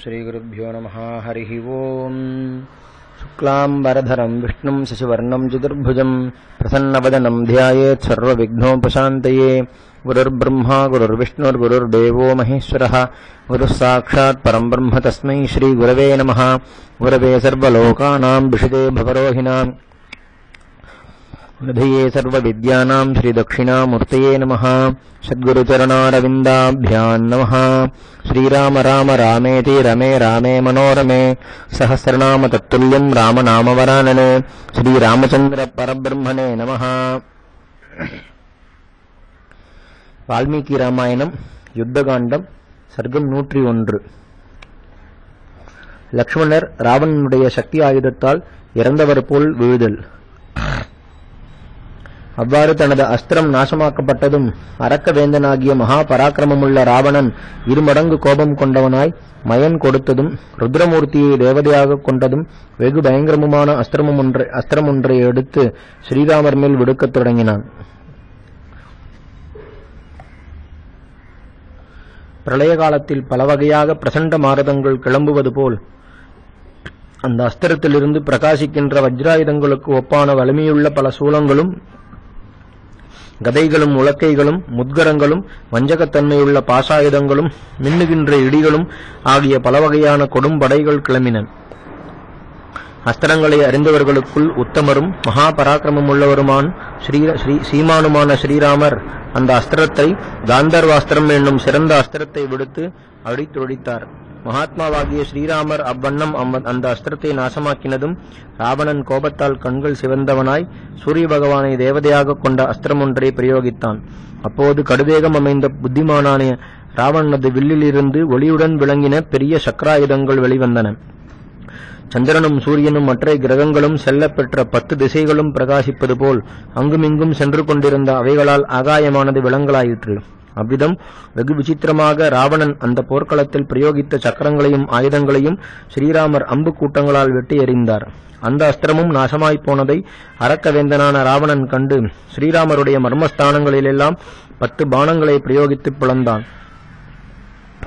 श्रीगुरुभ्यो नमः। हरिः ओम्। शुक्लाम्बरधरं विष्णुं शशिवर्णं चतुर्भुजं प्रसन्नवदनं ध्यायेत् सर्वविघ्नोपशान्तये। गुरुर्ब्रह्मा गुरुर्विष्णुर्गुरुर्देवो महेश्वरः गुरुः साक्षात् परं ब्रह्म तस्मै श्रीगुरवे नमः। गुरवे सर्वलोकानां विषदे भवरोहिणां हृदये सर्वविद्यानां श्रीदक्षिणामूर्तये नमः। सद्गुरुचरणारविन्दाभ्यां नमः। श्रीराम राम रामेति रमे रामे मनोरमे सहस्रनाम तत्तुल्यं रामनामवरानने। श्रीरामचन्द्र परब्रह्मणे नमः। வால்மீகி ராமாயணம் யுத்தகாண்டம் சர்க்கம் 101. லக்ஷ்மணர் ராவணனுடைய சக்தி ஆயுதத்தால் இறந்தவர் போல் விழுதல். அவ்வாறு தனது அஸ்திரம் நாசமாக்கப்பட்டதும் அரக்கவேந்தனாகிய மகா பராக்கிரமமுள்ள ராவணன் இருமடங்கு கோபம் கொண்டவனாய் மயன் கொடுத்ததும் ருத்ரமூர்த்தியை தேவதையாக கொண்டதும் வெகு பயங்கரமுமான அஸ்திரம் ஒன்றை எடுத்து ஸ்ரீராமர் மேல் விடுக்கத் தொடங்கினான். பிரளய காலத்தில் பல வகையாக பிரசண்ட மாரதங்கள் கிளம்புவது போல் அந்த அஸ்திரத்திலிருந்து பிரகாசிக்கின்ற வஜ்ராயுதங்களுக்கு ஒப்பான வலிமையுள்ள பல சூலங்களும் கதைகளும் உலக்கைகளும் முத்கரங்களும் வஞ்சகத்தன்மையுள்ள பாசாயுதங்களும் மின்னுகின்ற இடிகளும் ஆகிய பல வகையான கொடும் படைகள் கிளம்பின. அஸ்திரங்களை அறிந்தவர்களுக்குள் உத்தமரும் மகா பராக்கிரமம் உள்ளவருமான சீமானுமான ஸ்ரீராமர் அந்த அஸ்திரத்தை காந்தர்வாஸ்திரம் என்னும் சிறந்த அஸ்திரத்தை விடுத்து அடித்தொழித்தார். மகாத்மாவாகிய ஸ்ரீராமர் அவ்வண்ணம் அந்த அஸ்திரத்தை நாசமாக்கினதும் ராவணன் கோபத்தால் கண்கள் சிவந்தவனாய் சூரிய பகவானை தேவதையாக கொண்ட அஸ்திரம் ஒன்றை பிரயோகித்தான். அப்போது கடுவேகம் அமைந்த புத்திமானான ராவணனது வில்லிலிருந்து ஒளியுடன் விளங்கின பெரிய சக்கராயுதங்கள் வெளிவந்தன. சந்திரனும் சூரியனும் மற்ற கிரகங்களும் செல்ல பெற்ற 10 திசைகளும் பிரகாசிப்பது போல் அங்குமிங்கும் சென்று கொண்டிருந்த அவைகளால் ஆகாயமானது விளங்கலாயிற்று. அவ்விதம் வெகு விசித்திரமாக ராவணன் அந்த போர்க்களத்தில் பிரயோகித்த சக்கரங்களையும் ஆயுதங்களையும் ஸ்ரீராமர் அம்பு கூட்டங்களால் வெட்டி எறிந்தார். அந்த அஸ்திரமும் நாசமாய்ப்போனதை அரக்கவேந்தனான ராவணன் கண்டு ஸ்ரீராமருடைய மர்மஸ்தானங்களிலெல்லாம் 10 பானங்களை பிரயோகித்து பிளந்தான்.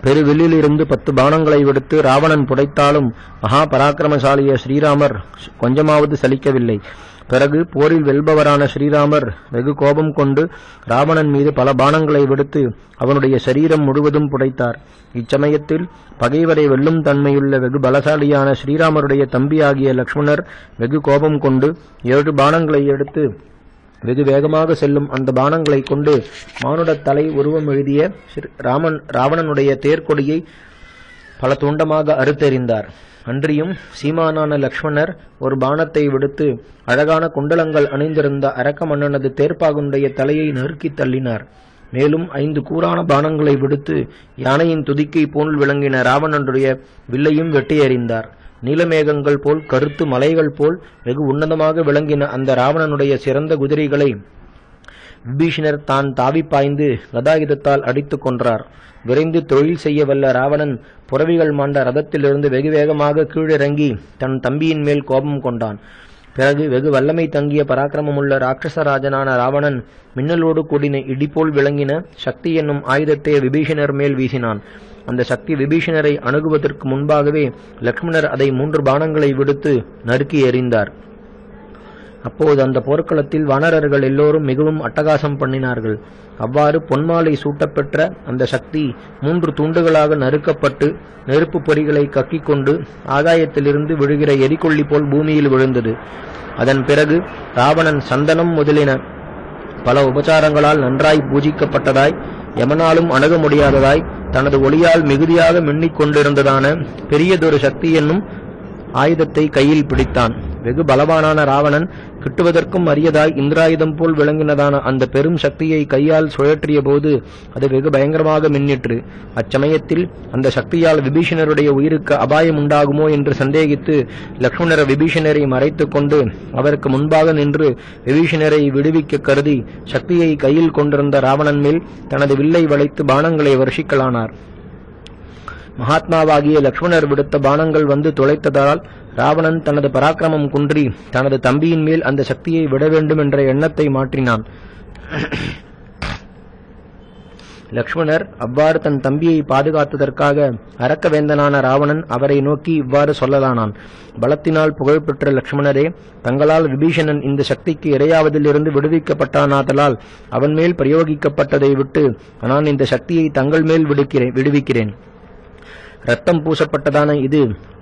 பெருவில்லிலிருந்து 10 பானங்களை விடுத்து ராவணன் புடைத்தாலும் மகா பராக்கிரமசாலிய ஸ்ரீராமர் கொஞ்சமாவது சலிக்கவில்லை. பிறகு போரில் வெல்பவரான ஸ்ரீராமர் வெகு கோபம் கொண்டு ராவணன் மீது பல பானங்களை விடுத்து அவனுடைய சரீரம் முழுவதும் புடைத்தார். இச்சமயத்தில் பகைவரை வெல்லும் தன்மையுள்ள வெகு பலசாலியான ஸ்ரீராமருடைய தம்பியாகிய லக்ஷ்மணர் வெகு கோபம் கொண்டு 7 பானங்களை எடுத்து வெகு வேகமாக செல்லும் அந்த பானங்களை கொண்டு மானுட தலை உருவம் எழுதிய ராவணனுடைய தேர்கொடியை பல துண்டமாக அறுத்தெறிந்தார். அன்றியும் சீமானான லக்ஷ்மணர் ஒரு பானத்தை விடுத்து அழகான குண்டலங்கள் அணிந்திருந்த அரக்க மன்னனது தேர்ப்பாகுடைய தலையை நறுக்கி தள்ளினார். மேலும் 5 கூரான பானங்களை விடுத்து யானையின் துதிக்கை போல் விளங்கின ராவணனுடைய வில்லையும் வெட்டி எறிந்தார். நீலமேகங்கள் போல் கருத்து மலைகள் போல் வெகு உன்னதமாக விளங்கின அந்த ராவணனுடைய சிறந்த குதிரைகளை விபீஷணர் தான் தாவி பாய்ந்து கதாயுதத்தால் அடித்துக் கொன்றார். விரைந்து தொழில் செய்ய வல்ல ராவணன் புறவிகள் மாண்ட ரதத்திலிருந்து வெகு வேகமாக கீழிறங்கி தன் தம்பியின் மேல் கோபம் கொண்டான். பிறகு வெகு வல்லமை தங்கிய பராக்கிரமமுள்ள ராட்சசராஜனான ராவணன் மின்னலோடு கூடின இடிபோல் விளங்கின சக்தி என்னும் ஆயுதத்தை விபீஷணர் மேல் வீசினான். அந்த சக்தி விபீஷணரை அணுகுவதற்கு முன்பாகவே லக்ஷ்மணர் அதை 3 பானங்களை விடுத்து நறுக்கி எறிந்தார். அப்போது அந்த போர்க்களத்தில் வானரர்கள் எல்லோரும் மிகவும் அட்டகாசம் பண்ணினார்கள். அவ்வாறு பொன்மாலை சூட்டப்பெற்ற அந்த சக்தி 3 துண்டுகளாக நறுக்கப்பட்டு நெருப்பு பொறிகளை கக்கிக் கொண்டு ஆகாயத்திலிருந்து விழுகிற எரிகொள்ளி போல் பூமியில் விழுந்தது. அதன் பிறகு ராவணன் சந்தனம் முதலின பல உபசாரங்களால் நன்றாய் பூஜிக்கப்பட்டதாய் எமனாலும் அணுக முடியாததாய் தனது ஒளியால் மிகுதியாக மின்னிக் கொண்டிருந்ததான பெரியதொரு சக்தி என்னும் ஆயுதத்தை கையில் பிடித்தான். வெகு பலவானான ராவணன் கிட்டுவதற்கும் அரியதாய் இந்திராயுதம் போல் விளங்கினதான அந்த பெரும் சக்தியை கையால் சுழற்றிய போது அது வெகு பயங்கரமாக மின்னிற்று. அச்சமயத்தில் அந்த சக்தியால் விபீஷணருடைய உயிருக்கு அபாயம் உண்டாகுமோ என்று சந்தேகித்து லக்ஷ்மணர் விபீஷணரை மறைத்துக் கொண்டு அவருக்கு முன்பாக நின்று விபீஷணரை விடுவிக்க கருதி சக்தியை கையில் கொண்டிருந்த ராவணன் மேல் தனது வில்லை வளைத்து பானங்களை வருஷிக்கலானார். மகாத்மாவாகிய லக்ஷ்மணர் விடுத்த பானங்கள் வந்து துளைத்ததால் ராவணன் தனது பராக்கிரமம் குன்றி தனது தம்பியின் மேல் அந்த சக்தியை விட வேண்டும் என்ற எண்ணத்தை மாற்றினான். லக்ஷ்மணர் அவ்வாறு தன் தம்பியை பாதுகாத்ததற்காக அரக்கவேந்தனான ராவணன் அவரை நோக்கி இவ்வாறு சொல்லலானான். பலத்தினால் புகழ்பெற்ற லக்ஷ்மணரே, தங்களால் விபீஷணன் இந்த சக்திக்கு இரையாவதிலிருந்து விடுவிக்கப்பட்டானாதலால் அவன் மேல் பிரயோகிக்கப்பட்டதை விட்டு நான் இந்த சக்தியை தங்கள் மேல் விடுவிக்கிறேன். ரத்தம் பூசப்பட்டதான இது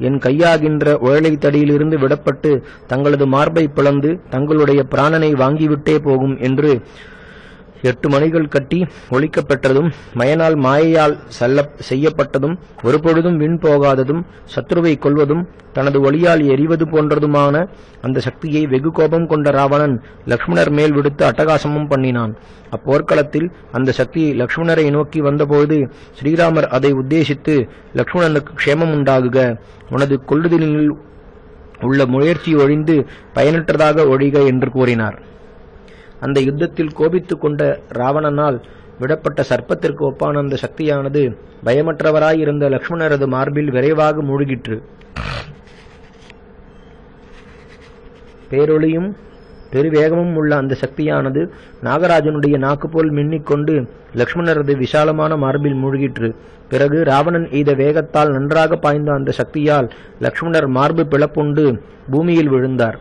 என் கையாகின்ற உழலை தடியிலிருந்து விடப்பட்டு தங்களது மார்பை பிளந்து தங்களுடைய பிராணனை வாங்கிவிட்டே போகும் என்று 8 மணிகள் கட்டி ஒழிக்கப்பெற்றதும் மயனால் மாயையால் செய்யப்பட்டதும் ஒருபொழுதும் விண் போகாததும் சத்ருவை கொல்வதும் தனது ஒளியால் எரிவது போன்றதுமான அந்த சக்தியை வெகு கோபம் கொண்ட ராவணன் லக்ஷ்மணர் மேல் விடுத்து அட்டகாசமும் பண்ணினான். அப்போர்க்களத்தில் அந்த சக்தி லக்ஷ்மணரை நோக்கி வந்தபோது ஸ்ரீராமர் அதை உத்தேசித்து, லக்ஷ்மணனுக்கு க்ஷேமம் உண்டாகுக, உனது கொள்ளுதலில் உள்ள முயற்சி ஒழிந்து பயனற்றதாக ஒழிக என்று கூறினார். அந்த யுத்தத்தில் கோபித்துக் கொண்ட ராவணனால் விடப்பட்ட சர்ப்பத்திற்கு ஒப்பான அந்த சக்தியானது பயமற்றவராயிருந்த லக்ஷ்மணரது மார்பில் விரைவாக மூழ்கிற்று. பேரொளியும் பெருவேகமும் உள்ள அந்த சக்தியானது நாகராஜனுடைய நாக்கு போல் மின்னிக்கொண்டு லக்ஷ்மணரது விசாலமான மார்பில் மூழ்கிற்று. பிறகு ராவணன் எய்த வேகத்தால் நன்றாக பாய்ந்த அந்த சக்தியால் லக்ஷ்மணர் மார்பு பிளப்புண்டு பூமியில் விழுந்தார்.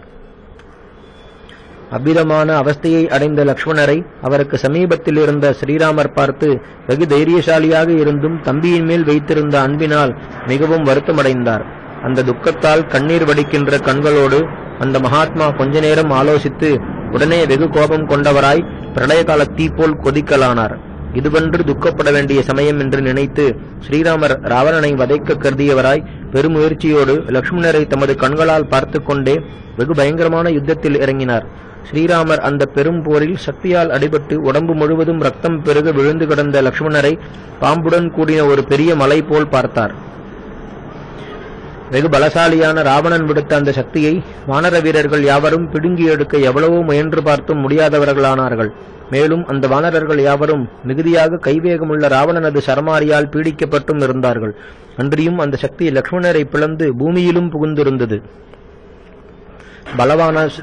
அவ்விதமான அவஸ்தையை அடைந்த லக்ஷ்மணரை அவருக்கு சமீபத்தில் இருந்த ஸ்ரீராமர் பார்த்து, வெகு தைரியசாலியாக இருந்தும் தம்பியின் மேல் வைத்திருந்த அன்பினால் மிகவும் வருத்தமடைந்தார். அந்த துக்கத்தால் கண்ணீர் வடிக்கின்ற கண்களோடு அந்த மகாத்மா கொஞ்ச நேரம் ஆலோசித்து உடனே வெகு கோபம் கொண்டவராய் பிரளய கால தீ போல் கொதிக்கலானார். இதுவென்று துக்கப்பட வேண்டிய சமயம் என்று நினைத்து ஸ்ரீராமர் ராவணனை வதைக்க கருதியவராய் பெருமுயற்சியோடு லக்ஷ்மணரை தமது கண்களால் பார்த்து கொண்டே வெகு பயங்கரமான யுத்தத்தில் இறங்கினார். ஸ்ரீராமர் அந்த பெரும் போரில் சக்தியால் அடிபட்டு உடம்பு முழுவதும் ரத்தம் பெருக விழுந்து கிடந்த லக்ஷ்மணரை பாம்புடன் கூடின ஒரு பெரிய மலை போல் பார்த்தார். வெகு பலசாலியான ராவணன் விடுத்த அந்த சக்தியை வானர வீரர்கள் யாவரும் பிடுங்கி எடுக்க எவ்வளவோ முயன்று பார்த்தும் முடியாதவர்களானார்கள். மேலும் அந்த வானரர்கள் யாவரும் மிகுதியாக கைவேகமுள்ள ராவணனது சரமாரியால் பீடிக்கப்பட்டும் இருந்தார்கள். அன்றியும் அந்த சக்தி லக்ஷ்மணரை பிளந்து பூமியிலும் புகுந்திருந்தது.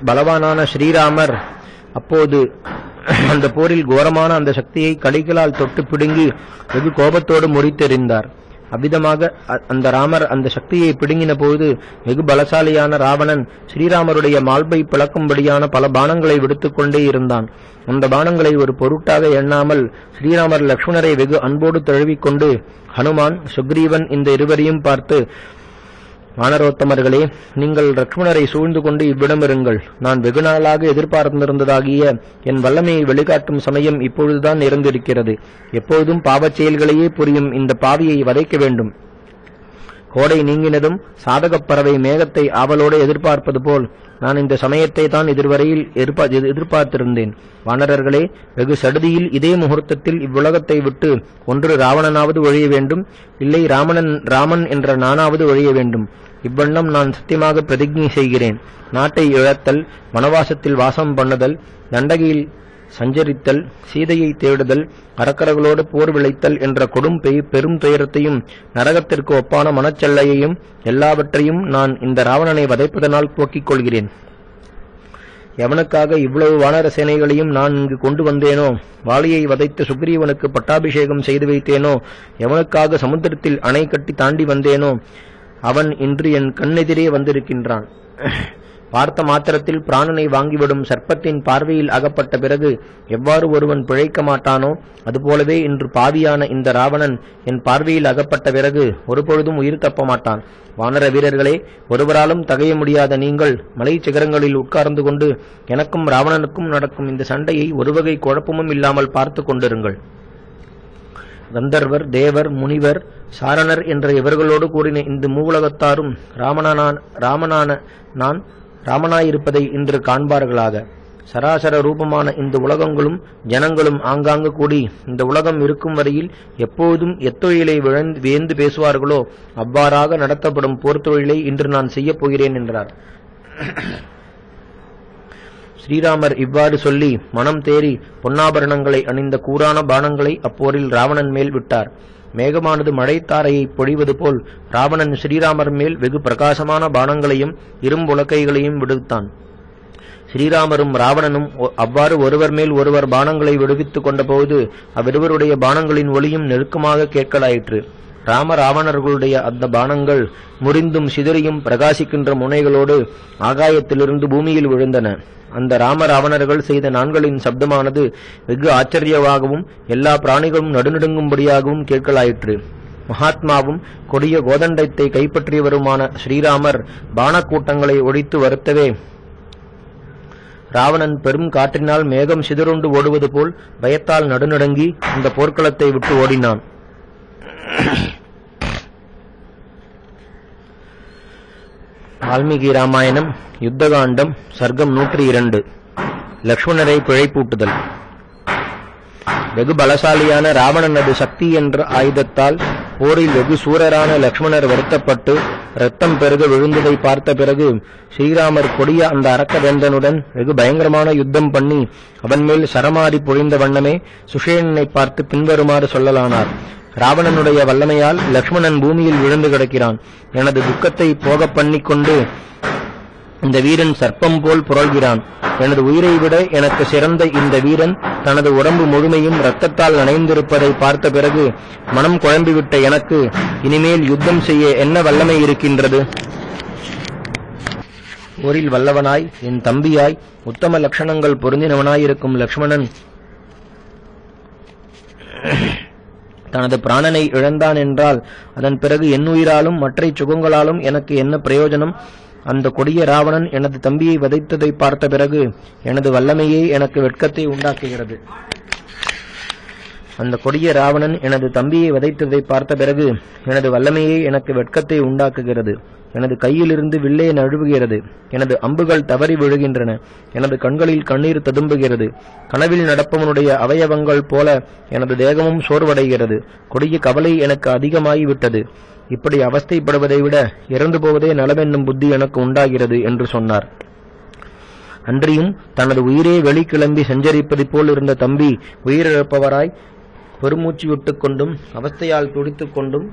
பலவானான ஸ்ரீராமர் அப்போது அந்த போரில் கோரமான அந்த சக்தியை கடிகளால் தொட்டு பிடுங்கி வெகு கோபத்தோடு முறித்தெறிந்தார். அவ்விதமாக அந்த ராமர் அந்த சக்தியை பிடுங்கின போது வெகு பலசாலியான ராவணன் ஸ்ரீராமருடைய மால்பை பிளக்கும்படியான பல பானங்களை விடுத்துக் கொண்டே இருந்தான். அந்த பானங்களை ஒரு பொருட்டாக எண்ணாமல் ஸ்ரீராமர் லக்ஷ்மணரை வெகு அன்போடு தழுவிக்கொண்டு ஹனுமான், சுக்ரீவன் இந்த இருவரையும் பார்த்து, வானரோத்தமர்களே, நீங்கள் லக்ஷ்மணரை சூழ்ந்து கொண்டு இவ்விடமிருங்கள். நான் வெகு நாளாக எதிர்பார்த்திருந்ததாகிய என் வல்லமையை வெளிக்காட்டும் சமயம் இப்பொழுதுதான் இருந்திருக்கிறது. எப்போதும் பாவச் செயல்களையே புரியும் இந்த பாவியை வதைக்க வேண்டும். கோடை நீங்கினதும் சாதகப் பறவை மேகத்தை ஆவலோடு எதிர்பார்ப்பது போல் நான் இந்த சமயத்தை தான் இதுவரையில் எதிர்பார்த்திருந்தேன். வானரர்களே, வெகு சடுதியில் இதே முகூர்த்தத்தில் இவ்வுலகத்தை விட்டு ஒன்று ராவணனாவது ஒழிய வேண்டும், இல்லை ராமன் என்ற நானாவது ஒழிய வேண்டும். இவ்வண்ணம் நான் சத்தியமாக பிரதிஜை செய்கிறேன். நாட்டை இழத்தல், வனவாசத்தில் வாசம் பண்ணுதல், தண்டகையில் சஞ்சரித்தல், சீதையை தேடுதல், அரக்கர்களோடு போர் விளைத்தல் என்ற பெரும் துயரத்தையும் நரகத்திற்கு ஒப்பான மனச்செல்லையையும் எல்லாவற்றையும் நான் இந்த ராவணனை வதைப்பதனால் போக்கிக் கொள்கிறேன். எவனுக்காக இவ்வளவு வானர சேனைகளையும் நான் இங்கு கொண்டு வந்தேனோ, வாலியை வதைத்து சுக்ரீவனுக்கு பட்டாபிஷேகம் செய்து வைத்தேனோ, எவனுக்காக சமுத்திரத்தில் அணை கட்டி தாண்டி வந்தேனோ, அவன் இன்று என் கண்ணெதிரே வந்திருக்கின்றான். பார்த்த மாத்திரத்தில் பிராணனை வாங்கிவிடும் சர்ப்பத்தின் பார்வையில் அகப்பட்ட பிறகு எவ்வாறு ஒருவன் பிழைக்க மாட்டானோ, அதுபோலவே இன்று பாவியான இந்த ராவணன் என் பார்வையில் அகப்பட்ட பிறகு ஒருபொழுதும் உயிர் தப்ப மாட்டான். வானர வீரர்களே, ஒருவராலும் தகைய முடியாத நீங்கள் மலை சிகரங்களில் உட்கார்ந்து கொண்டு எனக்கும் ராவணனுக்கும் நடக்கும் இந்த சண்டையை ஒருவகை குழப்பமும் இல்லாமல் பார்த்து கொண்டிருங்கள். கந்தர்வர், தேவர், முனிவர், சாரணர் என்ற இவர்களோடு கூடின இந்த மூவுலகத்தாரும் ராமனாயிருப்பதை இன்று காண்பார்களாக. சராசர ரூபமான இந்த உலகங்களும் ஜனங்களும் ஆங்காங்கு கூடி இந்த உலகம் இருக்கும் வரையில் எப்போதும் எத்தொழிலை வியந்து பேசுவார்களோ அவ்வாறாக நடத்தப்படும் போர்த்தொழிலை இன்று நான் செய்யப் போகிறேன் என்றார். ஸ்ரீராமர் இவ்வாறு சொல்லி மனம் தேறி பொன்னாபரணங்களை அணிந்த கூரான பானங்களை அப்போரில் ராவணன் மேல் விட்டார். மேகமானது மழைத்தாரையை பொழிவது போல் ராவணன் ஸ்ரீராமர் மேல் வெகு பிரகாசமான பானங்களையும் இரும்புலக்கைகளையும் விடுத்தான். ஸ்ரீராமரும் ராவணனும் அவ்வாறு ஒருவர் மேல் ஒருவர் பாணங்களை விடுவித்துக் கொண்டபோது அவ்விருவருடைய பாணங்களின் ஒலியும் நெருக்கமாக கேட்கலாயிற்று. ராம ராவணர்களுடைய அந்த பாணங்கள் முறிந்தும் சிதறியும் பிரகாசிக்கின்ற முனைகளோடு ஆகாயத்திலிருந்து பூமியில் விழுந்தன. அந்த ராம ராவணர்கள் செய்த நான்களின் சப்தமானது வெகு ஆச்சரியமாகவும் எல்லா பிராணிகளும் நடுநடுங்கும்படியாகவும் கேட்கலாயிற்று. மகாத்மாவும் கொடிய கோதண்டத்தை கைப்பற்றியவருமான ஸ்ரீராமர் பானக்கூட்டங்களை ஒழித்து வருத்தவே ராவணன் பெரும் காற்றினால் மேகம் சிதறுண்டு ஓடுவது போல் பயத்தால் நடுநடுங்கி இந்த போர்க்களத்தை விட்டு ஓடினான். வால்மீகி ராமாயணம் யுத்தகாண்டம் சர்க்கம் 102. லக்ஷ்மணரை பிழைப்பூட்டுதல். வெகு பலசாலியான ராவணனது சக்தி என்ற ஆயுதத்தால் போரில் வெகு சூரரான லக்ஷ்மணர் வருத்தப்பட்டு இரத்தம் பெருக விழுந்ததை பார்த்த பிறகு ஸ்ரீராமர் கொடிய அந்த அரக்கவேந்தனுடன் வெகு பயங்கரமான யுத்தம் பண்ணி அவன் மேல் சரமாரி பொழிந்த வண்ணமே சுஷேணனை பார்த்து பின்வருமாறு சொல்லலானார். ராவணனுடைய வல்லமையால் லக்ஷ்மணன் பூமியில் விழுந்து கிடக்கிறான். எனது துக்கத்தை போக பண்ணிக்கொண்டு இந்த வீரன் சர்ப்பம் போல் புரள்கிறான். எனது உயிரை விட எனக்கு சிறந்த இந்த வீரன் தனது உடம்பு முழுமையும் இரத்தத்தால் நனைந்திருப்பதை பார்த்த பிறகு மனம் குழம்பிவிட்ட எனக்கு இனிமேல் யுத்தம் செய்ய என்ன வல்லமை இருக்கின்றது? போரில் வல்லவனாய் என் தம்பியாய் உத்தம லட்சணங்கள் பொருந்தினவனாயிருக்கும் லக்ஷ்மணன் தனது பிராணனை இழந்தான் என்றால் அதன் பிறகு என் உயிராலும் மற்ற சுகங்களாலும் எனக்கு என்ன பிரயோஜனம்? அந்த கொடிய ராவணன் எனது தம்பியை வதைத்ததை பார்த்த பிறகு எனது வல்லமையே எனக்கு வெட்கத்தை உண்டாக்குகிறது. அந்த கொடிய ராவணன் எனது தம்பியை வதைத்ததை பார்த்த பிறகு எனது வல்லமையே எனக்கு வெட்கத்தை உண்டாக்குகிறது. எனது கையிலிருந்து வில்லே நழுவுகிறது. எனது அம்புகள் தவறி விழுகின்றன. எனது கண்களில் கண்ணீர் ததும்புகிறது. கனவில் நடப்பவனுடைய அவயவங்கள் போல எனது தேகமும் சோர்வடைகிறது. கொடிய கவலை எனக்கு அதிகமாகிவிட்டது. இப்படி அவஸ்தைப்படுவதை விட இறந்து போவதே நலமென்னும் புத்தி எனக்கு உண்டாகிறது என்று சொன்னார். அன்றியும் தனது உயிரே வெளிக்கிளம்பி சஞ்சரிப்பது போல் இருந்த தம்பி உயிரிழப்பவராய் பெருமூச்சு விட்டுக் கொண்டும் அவஸ்தையால் துடித்துக் கொண்டும்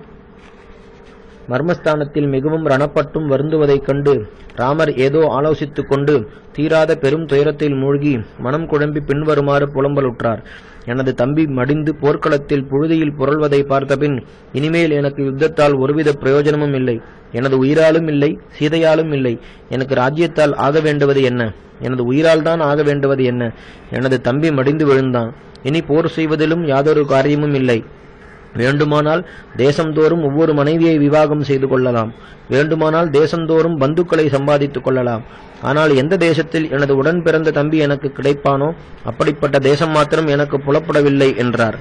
மர்மஸ்தானத்தில் மிகவும் ரணப்பட்டும் வருந்துவதைக் கண்டு ராமர் ஏதோ ஆலோசித்துக் கொண்டு தீராத பெரும் துயரத்தில் மூழ்கி மனம் குழம்பி பின்வருமாறு புலம்பலுற்றார். எனது தம்பி மடிந்து போர்க்களத்தில் புழுதியில் புரள்வதை பார்த்தபின் இனிமேல் எனக்கு யுத்தத்தால் ஒருவித பிரயோஜனமும் இல்லை. எனது உயிராலும் இல்லை, சீதையாலும் இல்லை. எனக்கு ராஜ்யத்தால் ஆக வேண்டுவது என்ன? எனது உயிரால் தான் ஆக வேண்டுவது என்ன? எனது தம்பி மடிந்து விழுந்தான். இனி போர் செய்வதிலும் யாதொரு காரியமும் இல்லை. வேண்டுமானால் தேசந்தோறும் ஒவ்வொரு மனைவியை விவாகம் செய்து கொள்ளலாம். வேண்டுமானால் தேசந்தோறும் பந்துக்களை சம்பாதித்துக் கொள்ளலாம். ஆனால் எந்த தேசத்தில் எனது உடன் பிறந்த தம்பி எனக்கு கிடைப்பானோ அப்படிப்பட்ட தேசம் மாத்திரம் எனக்கு புலப்படவில்லை என்றார்.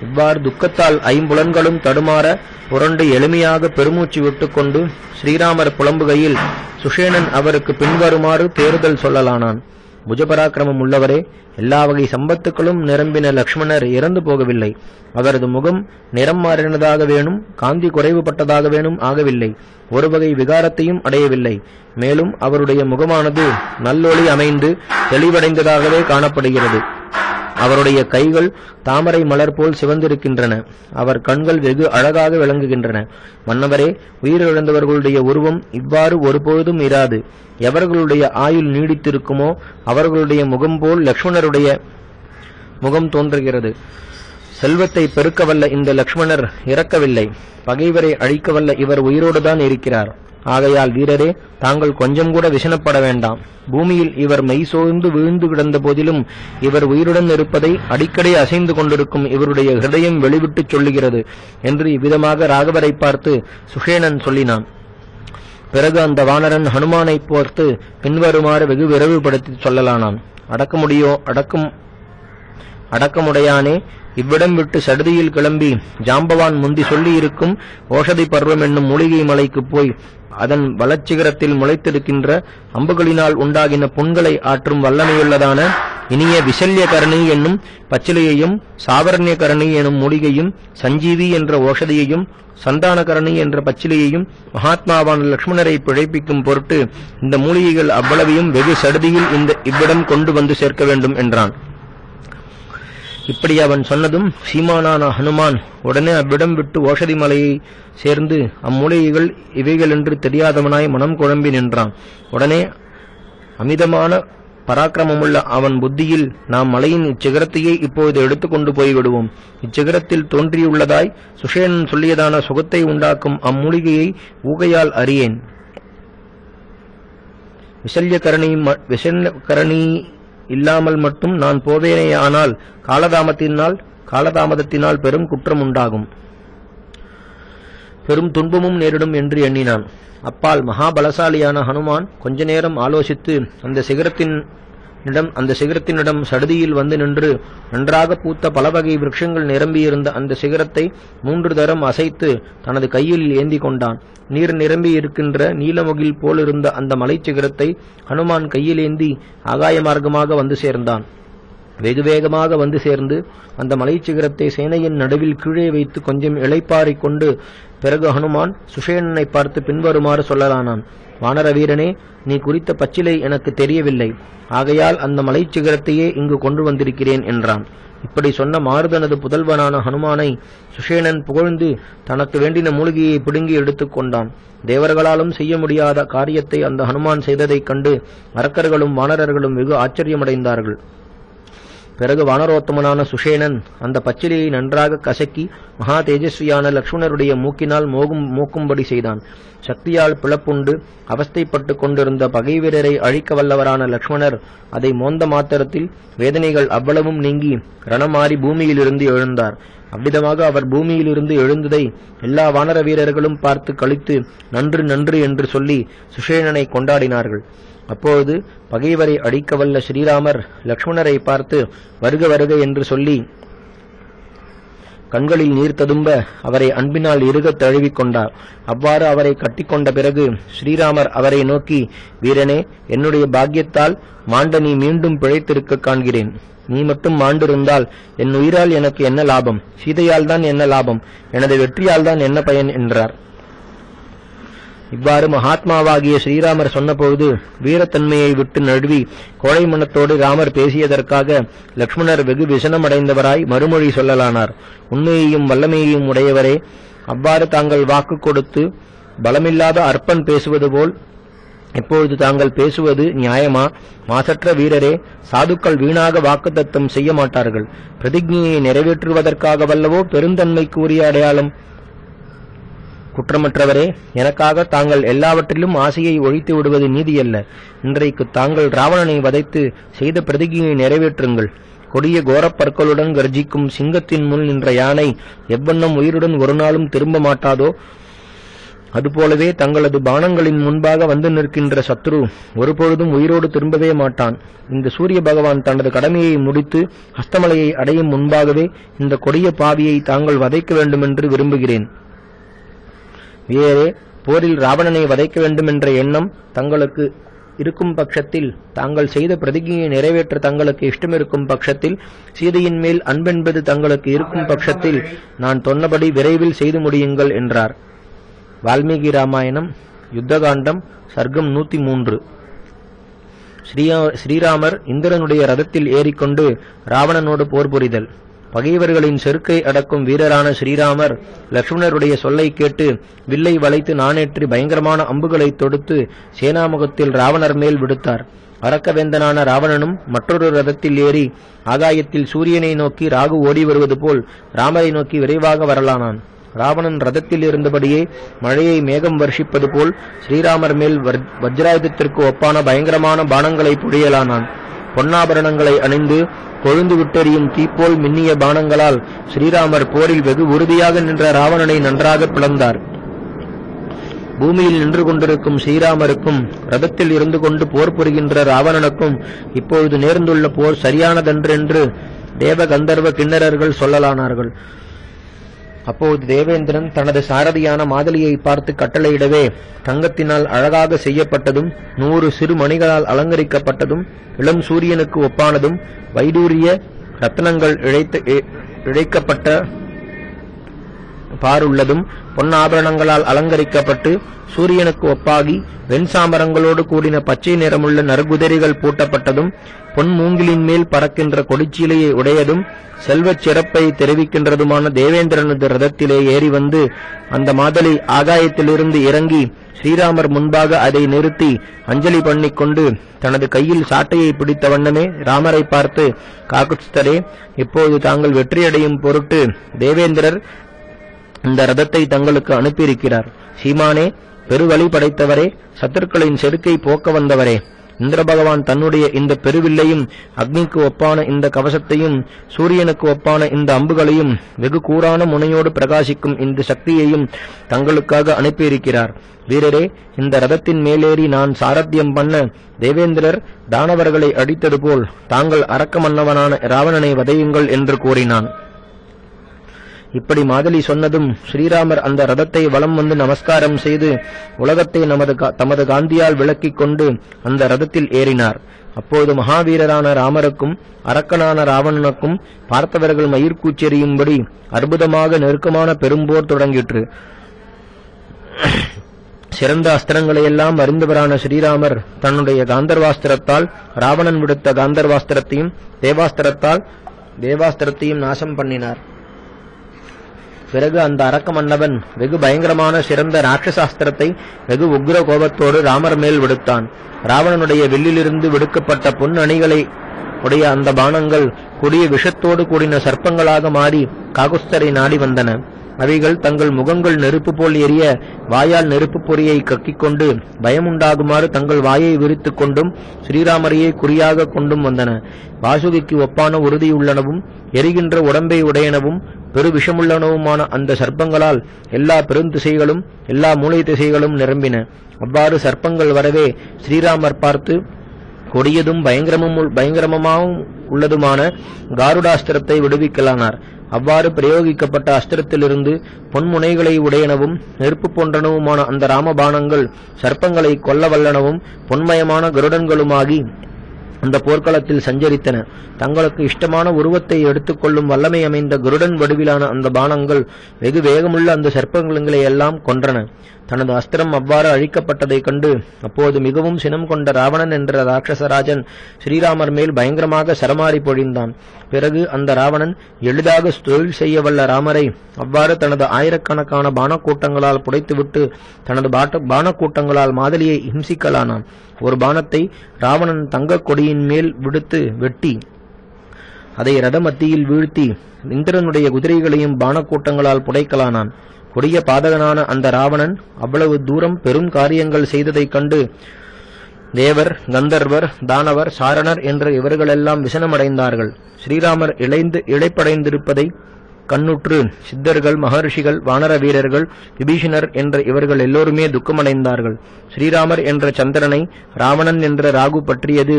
இவ்வாறு துக்கத்தால் ஐம்புலன்களும் தடுமாற புரண்டு எளிமையாக பெருமூச்சு விட்டுக்கொண்டு ஸ்ரீராமர் புலம்புகையில் சுஷேணன் அவருக்கு பின்வருமாறு தேறுதல் சொல்லலானான். புஜபராக்கிரமம் உள்ளவரே, எல்லா வகை சம்பத்துக்களும் நிரம்பின லக்ஷ்மணர் இறந்து போகவில்லை. அவரது முகம் நிறம் மாறினதாக வேணும், காந்தி குறைவுபட்டதாக வேணும் ஆகவில்லை. ஒரு வகை விகாரத்தையும் அடையவில்லை. மேலும் அவருடைய முகமானது நல்லொளி அமைந்து தெளிவடைந்ததாகவே காணப்படுகிறது. அவருடைய கைகள் தாமரை மலர் போல் சிவந்திருக்கின்றன. அவர் கண்கள் வெகு அழகாக விளங்குகின்றன. மன்னவரே, உயிரிழந்தவர்களுடைய உருவம் இவ்வாறு ஒருபொழுதும் இராது. எவர்களுடைய ஆயுள் நீடித்திருக்குமோ அவர்களுடைய முகம் போல் லக்ஷ்மணருடைய முகம் தோன்றுகிறது. செல்வத்தை பெருக்கவல்ல இந்த லக்ஷ்மணர் இறக்கவில்லை. பகைவரை அழிக்கவல்ல இவர் உயிரோடுதான் இருக்கிறார். ஆகையால் வீரரே, தாங்கள் கொஞ்சம் கூட விசனப்பட வேண்டாம். பூமியில் இவர் மெய் சோர்ந்து விழுந்து கிடந்த போதிலும் இவர் உயிருடன் இருப்பதை அடிக்கடி அசைந்து கொண்டிருக்கும் இவருடைய ஹிருதயம் வெளிவிட்டுச் சொல்லுகிறது என்று இவ்விதமாக ராகவரை பார்த்து சுஷேணன் சொல்லினான். பிறகு அந்த வானரன் ஹனுமானை பார்த்து பின்வருமாறு வெகு விரைவுபடுத்தி சொல்லலானான். அடக்கமுடையானே, இவ்விடம் விட்டு சடுதியில் கிளம்பி ஜாம்பவான் முந்தி சொல்லியிருக்கும் ஓஷதி பர்வம் என்னும் மூலிகை மலைக்கு போய் அதன் வளச்சிகரத்தில் முளைத்திருக்கின்ற அம்புகளினால் உண்டாகின புண்களை ஆற்றும் வல்லமையுள்ளதான இனிய விசல்யகரணி என்னும் பச்சிலையையும் சாவரண்யகரணி எனும் மூலிகையும் சஞ்சீவி என்ற ஓஷதியையும் சந்தானகரணி என்ற பச்சிலையையும் மகாத்மாவான லக்ஷ்மணரை பிழைப்பிக்கும் பொருட்டு இந்த மூலிகைகள் அவ்வளவையும் வெகு சடுதியில் இவ்விடம் கொண்டு வந்து சேர்க்க வேண்டும் என்றான். இப்படி அவன் சொன்னதும் சீமானான ஹனுமான் உடனே அவ்விடம் விட்டு ஓஷதி மலையை சேர்ந்து அம்மூலிகைகள் இவைகள் என்று தெரியாதவனாய் மனம் குழம்பி நின்றான். உடனே அமிதமான பராக்கிரமமுள்ள அவன் புத்தியில் நாம் மலையின் இச்சிகரத்தையே இப்போது எடுத்துக்கொண்டு போய்விடுவோம். இச்சிகரத்தில் தோன்றியுள்ளதாய் சுஷேனன் சொல்லியதான சுகத்தை உண்டாக்கும் அம்மூலிகையை ஊகையால் அறியேன். விசல்யகரணி இல்லாமல் மட்டும் நான் போவேனேயானால் காலதாமதத்தினால் பெரும் குற்றம் உண்டாகும், பெரும் துன்பமும் நேரிடும் என்று எண்ணினான். அப்பால் மகாபலசாலியான ஹனுமான் கொஞ்ச நேரம் ஆலோசித்து அந்த சிகரத்தினிடம் சடுதியில் வந்து நின்று நன்றாக பூத்த பலவகை விருட்சங்கள் நிரம்பியிருந்த அந்த சிகரத்தை 3 தரம் அசைத்து தனது கையில் ஏந்தி கொண்டான். நீர் நிரம்பி இருக்கின்ற நீலமுகில் போலிருந்த அந்த மலைச்சிகரத்தை ஹனுமான் கையில் ஏந்தி ஆகாய மார்க்கமாக வந்து சேர்ந்தான். வெகுவேகமாக வந்து சேர்ந்து அந்த மலைச்சிகரத்தை சேனையின் நடுவில் கீழே வைத்து கொஞ்சம் இளைப்பாறிக் கொண்டு பிறகு ஹனுமான் சுஷேனனை பார்த்து பின்வருமாறு சொல்லலானான். வானர வீரனே, நீ குறித்த பச்சிலை எனக்கு தெரியவில்லை, ஆகையால் அந்த மலைச்சிகரத்தையே இங்கு கொண்டு வந்திருக்கிறேன் என்றான். இப்படி சொன்ன மாருதனது புதல்வனான ஹனுமானை சுஷேனன் புகழ்ந்து தனக்கு வேண்டின மூலிகையை பிடுங்கி எடுத்துக் கொண்டான். தேவர்களாலும் செய்ய முடியாத காரியத்தை அந்த ஹனுமான் செய்ததைக் கண்டு அரக்கர்களும் வானரர்களும் வெகு ஆச்சரியமடைந்தார்கள். பிறகு வானரோத்தமனான சுஷேனன் அந்த பச்சிலையை நன்றாக கசக்கி மகா தேஜஸ்வியான லக்ஷ்மணருடைய மூக்கினால் மூக்கும்படி செய்தான். சக்தியால் பிளப்புண்டு அவஸ்தைப்பட்டு கொண்டிருந்த பகை வீரரை அழிக்க வல்லவரான லக்ஷ்மணர் அதை மோந்த மாத்திரத்தில் வேதனைகள் அவ்வளவும் நீங்கி ரணமாறி பூமியிலிருந்து எழுந்தார். அவ்விதமாக அவர் பூமியிலிருந்து எழுந்ததை எல்லா வானர வீரர்களும் பார்த்து கழித்து நன்று நன்று என்று சொல்லி சுஷேனனை கொண்டாடினார்கள். அப்போது பகைவரை அழிக்க வல்ல ஸ்ரீராமர் லக்ஷ்மணரை பார்த்து வருக வருக என்று சொல்லி கண்களில் நீர் ததும்ப அவரை அன்பினால் இறுகத் தழுவிக்கொண்டார். அவ்வாறு அவரை கட்டிக்கொண்ட பிறகு ஸ்ரீராமர் அவரை நோக்கி, வீரனே, என்னுடைய பாக்கியத்தால் மாண்ட நீ மீண்டும் பிழைத்திருக்க காண்கிறேன். நீ மட்டும் மாண்டிருந்தால் என் உயிரால் எனக்கு என்ன லாபம்? சீதையால் தான் என்ன லாபம்? எனது வெற்றியால் தான் என்ன பயன் என்றார். இவ்வாறு மகாத்மாவாகிய ஸ்ரீராமர் சொன்னபோது வீரத்தன்மையை விட்டு நழுவி கோழை மனத்தோடு ராமர் பேசியதற்காக லக்ஷ்மணர் வெகு விசனமடைந்தவராய் மறுமொழி சொல்லலானார். உண்மையையும் வல்லமையையும் உடையவரே, அவ்வாறு தாங்கள் வாக்கு கொடுத்து பலமில்லாத அற்பன் பேசுவது போல் இப்பொழுது தாங்கள் பேசுவது நியாயமா? மாசற்ற வீரரே, சாதுக்கள் வீணாக வாக்குத்தத்தம் செய்ய மாட்டார்கள். பிரதிஜையை நிறைவேற்றுவதற்காக வல்லவோ பெருந்தன்மைக்கு உரிய அடையாளம். குற்றமற்றவரே, எனக்காக தாங்கள் எல்லாவற்றிலும் ஆசையை ஒழித்து விடுவது நீதியல்ல. இன்றைக்கு தாங்கள் ராவணனை வதைத்து செய்த பிரதிஜையை நிறைவேற்றுங்கள். கொடிய கோரப்பற்களுடன் கர்ஜிக்கும் சிங்கத்தின் முன் நின்ற யானை எவ்வண்ணம் உயிருடன் ஒரு நாளும் திரும்ப மாட்டாதோ அதுபோலவே தங்களது பானங்களின் முன்பாக வந்து நிற்கின்ற சத்ரு ஒருபொழுதும் உயிரோடு திரும்பவே மாட்டான். இந்த சூரிய பகவான் தனது கடமையை முடித்து ஹஸ்தமலையை அடையும் முன்பாகவே இந்த கொடிய பாவியை தாங்கள் வதைக்க வேண்டுமென்று விரும்புகிறேன். வீரரே, போரில் ராவணனை வதைக்க வேண்டுமென்ற எண்ணம் தங்களுக்கு இருக்கும் பட்சத்தில், தாங்கள் செய்த பிரதிஜையை நிறைவேற்ற தங்களுக்கு இஷ்டமிருக்கும் பட்சத்தில், சீதையின் மேல் அன்பென்பது தங்களுக்கு இருக்கும் பட்சத்தில் நான் சொன்னபடி விரைவில் செய்து முடியுங்கள் என்றார். வால்மீகி ராமாயணம் யுத்தகாண்டம் சர்க்கம் 103. ஸ்ரீராமர் இந்திரனுடைய ரதத்தில் ஏறிக்கொண்டு ராவணனோடு போர் புரிதல். பகைவர்களின் செருக்கை அடக்கும் வீரரான ஸ்ரீராமர் லக்ஷ்மணருடைய சொல்லை கேட்டு வில்லை வளைத்து நாணேற்றி பயங்கரமான அம்புகளை தொடுத்து சேனாமுகத்தில் ராவணர் மேல் விடுத்தார். அரக்கவேந்தனான ராவணனும் மற்றொரு ரதத்தில் ஏறி ஆகாயத்தில் சூரியனை நோக்கி ராகு ஓடி வருவது போல் ராமரை நோக்கி விரைவாக வரலானான். ராவணன் ரதத்தில் இருந்தபடியே மழையை மேகம் வர்ஷிப்பது போல் ஸ்ரீராமர் மேல் வஜ்ராயுதத்திற்கு ஒப்பான பயங்கரமான பானங்களை பொழியலானான். பொன்னாபரணங்களை அணிந்து கொழுந்து விட்டெறியும் தீப்போல் மின்னிய பானங்களால் ஸ்ரீராமர் போரில் வெகு உறுதியாக நின்ற ராவணனை நன்றாக பிளந்தார். பூமியில் நின்று கொண்டிருக்கும் ஸ்ரீராமருக்கும் ரதத்தில் இருந்து கொண்டு போர் புரிகின்ற ராவணனுக்கும் இப்பொழுது நேர்ந்துள்ள போர் சரியானதென்று தேவ கந்தர்வ கிண்ணறர்கள் சொல்லலானார்கள். அப்போது தேவேந்திரன் தனது சாரதியான மாதலியை பார்த்து கட்டளையிடவே தங்கத்தினால் அழகாக செய்யப்பட்டதும் 100 சிறு மணிகளால் அலங்கரிக்கப்பட்டதும் இளம் சூரியனுக்கு ஒப்பானதும் வைடூரிய ரத்னங்கள் இழைக்கப்பட்ட பாருள்ளதும் பொன்னாபரணங்களால் அலங்கரிக்கப்பட்டு சூரியனுக்கு ஒப்பாகி வெண்சாமரங்களோடு கூடின பச்சை நிறமுள்ள நறுகுதிரைகள் பூட்டப்பட்டதும் பொன் மூங்கிலின் மேல் பறக்கின்ற கொடிச்சீலையை உடையதும் செல்வச் சிறப்பை தெரிவிக்கின்றதுமான தேவேந்திரனது ரதத்திலே ஏறி வந்து அந்த மாதலி ஆகாயத்திலிருந்து இறங்கி ஸ்ரீராமர் முன்பாக அதை நிறுத்தி அஞ்சலி பண்ணிக்கொண்டு தனது கையில் சாட்டையை பிடித்த வண்ணமே ராமரை பார்த்து, காகுத்ஸ்தரே, இப்போது தாங்கள் வெற்றியடையும் பொருட்டு தேவேந்திரர் இந்த ரதத்தை தங்களுக்கு அனுப்பியிருக்கிறார். சீமானே, பெருவழி படைத்தவரே, சத்துருக்களின் செருக்கை போக்க வந்தவரே, இந்திர பகவான் தன்னுடைய இந்த பெருவில்லையும் அக்னிக்கு ஒப்பான இந்த கவசத்தையும் சூரியனுக்கு ஒப்பான இந்த அம்புகளையும் வெகு கூரான முனையோடு பிரகாசிக்கும் இந்த சக்தியையும் தங்களுக்காக அனுப்பியிருக்கிறார். வீரரே, இந்த ரதத்தின் மேலேறி நான் சாரத்தியம் பண்ண தேவேந்திரர் தானவர்களை அடித்தது போல் தாங்கள் அரக்க மன்னவனான ராவணனை வதையுங்கள் என்று கூறினான். இப்படி மாதலி சொன்னதும் ஸ்ரீராமர் அந்த ரதத்தை வலம் வந்து நமஸ்காரம் செய்து உலகத்தை தமது காந்தியால் விளக்கிக் கொண்டு அந்த ரதத்தில் ஏறினார். அப்போது மகாவீரரான ராமருக்கும் அரக்கனான ராவணனுக்கும் பார்த்தவர்கள் மயிர்கூச்செறியும்படி அற்புதமாக நெருக்கமான பெரும்போர் தொடங்கிற்று. சிறந்த அஸ்திரங்களையெல்லாம் அறிந்தவரான ஸ்ரீராமர் தன்னுடைய காந்தர்வாஸ்திரத்தால் ராவணன் விடுத்த காந்தர்வாஸ்திரத்தையும் தேவாஸ்திரத்தையும் நாசம் பண்ணினார். பிறகு அந்த அரக்க மன்னவன் வெகு பயங்கரமான சிறந்த ராட்சசாஸ்திரத்தை வெகு உக்ர கோபத்தோடு ராமர் மேல் விடுத்தான். ராவணனுடைய வில்லிலிருந்து விடுக்கப்பட்ட பொன் அணிகளை உடைய அந்த பானங்கள் கொடிய விஷத்தோடு கூடின சர்ப்பங்களாக மாறி காகுஸ்தரை நாடி வந்தன. அவைகள் தங்கள் முகங்கள் நெருப்பு போல் எரிய வாயால் நெருப்பு பொறியை கக்கிக்கொண்டு பயமுண்டாகுமாறு தங்கள் வாயை விரித்துக் கொண்டும் ஸ்ரீராமரையே குறியாக கொண்டும் வந்தன. வாசுகிக்கு ஒப்பான உறுதியுள்ளனவும் எரிகின்ற உடம்பை உடையனவும் பெரு விஷமுள்ளனவுமான அந்த சர்ப்பங்களால் எல்லா பெருந்திசைகளும் எல்லா மூளை திசைகளும் நிரம்பின. அவ்வாறு சர்ப்பங்கள் வரவே ஸ்ரீராமர் பார்த்து கொடியதும் பயங்கரமாகவும் உள்ளதுமான காருடாஸ்திரத்தை விடுவிக்கலானார். அவ்வாறு பிரயோகிக்கப்பட்ட அஸ்திரத்திலிருந்து பொன்முனைகளை உடையனவும் நெருப்பு போன்றனவுமான அந்த ராமபானங்கள் சர்ப்பங்களை கொல்ல வல்லனவும் பொன்மயமான கருடன்களுமாகி அந்த போர்க்களத்தில் சஞ்சரித்தன. தங்களுக்கு இஷ்டமான உருவத்தை எடுத்துக்கொள்ளும் வல்லமை அமைந்த கருடன் வடிவிலான அந்த பானங்கள் வெகு வேகமுள்ள அந்த சர்ப்பங்களை எல்லாம் கொன்றன. தனது அஸ்திரம் அவ்வாறு அழிக்கப்பட்டதைக் கண்டு அப்போது மிகவும் சினம் கொண்ட ராவணன் என்ற ராட்சசராஜன் ஸ்ரீராமர் மேல் பயங்கரமாக சரமாரி பொழிந்தான். பிறகு அந்த ராவணன் எளிதாக தொழில் செய்ய வல்ல ராமரை அவ்வாறு தனது ஆயிரக்கணக்கான பானக்கூட்டங்களால் புடைத்துவிட்டு தனது பானக்கூட்டங்களால் மாதலியை ஹிம்சிக்கலானான். ஒரு பானத்தை ராவணன் தங்கக் கொடியின் மேல் விடுத்து வெட்டி அதை ரத மத்தியில் வீழ்த்தி இந்திரனுடைய குதிரைகளையும் பானக்கூட்டங்களால் புடைக்கலானான். கொடிய பாதகனான அந்த ராவணன் அவ்வளவு தூரம் பெரும் காரியங்கள் செய்ததைக் கண்டு தேவர், கந்தர்வர், தானவர், சாரணர் என்ற இவர்களெல்லாம் விசனமடைந்தார்கள். ஸ்ரீராமர் இழைப்படைந்திருப்பதை கண்ணுற்று சித்தர்கள், மகர்ஷிகள், வானர வீரர்கள், விபீஷணர் என்ற இவர்கள் எல்லோருமே துக்கமடைந்தார்கள். ஸ்ரீராமர் என்ற சந்திரனை ராவணன் என்ற ராகு பற்றியது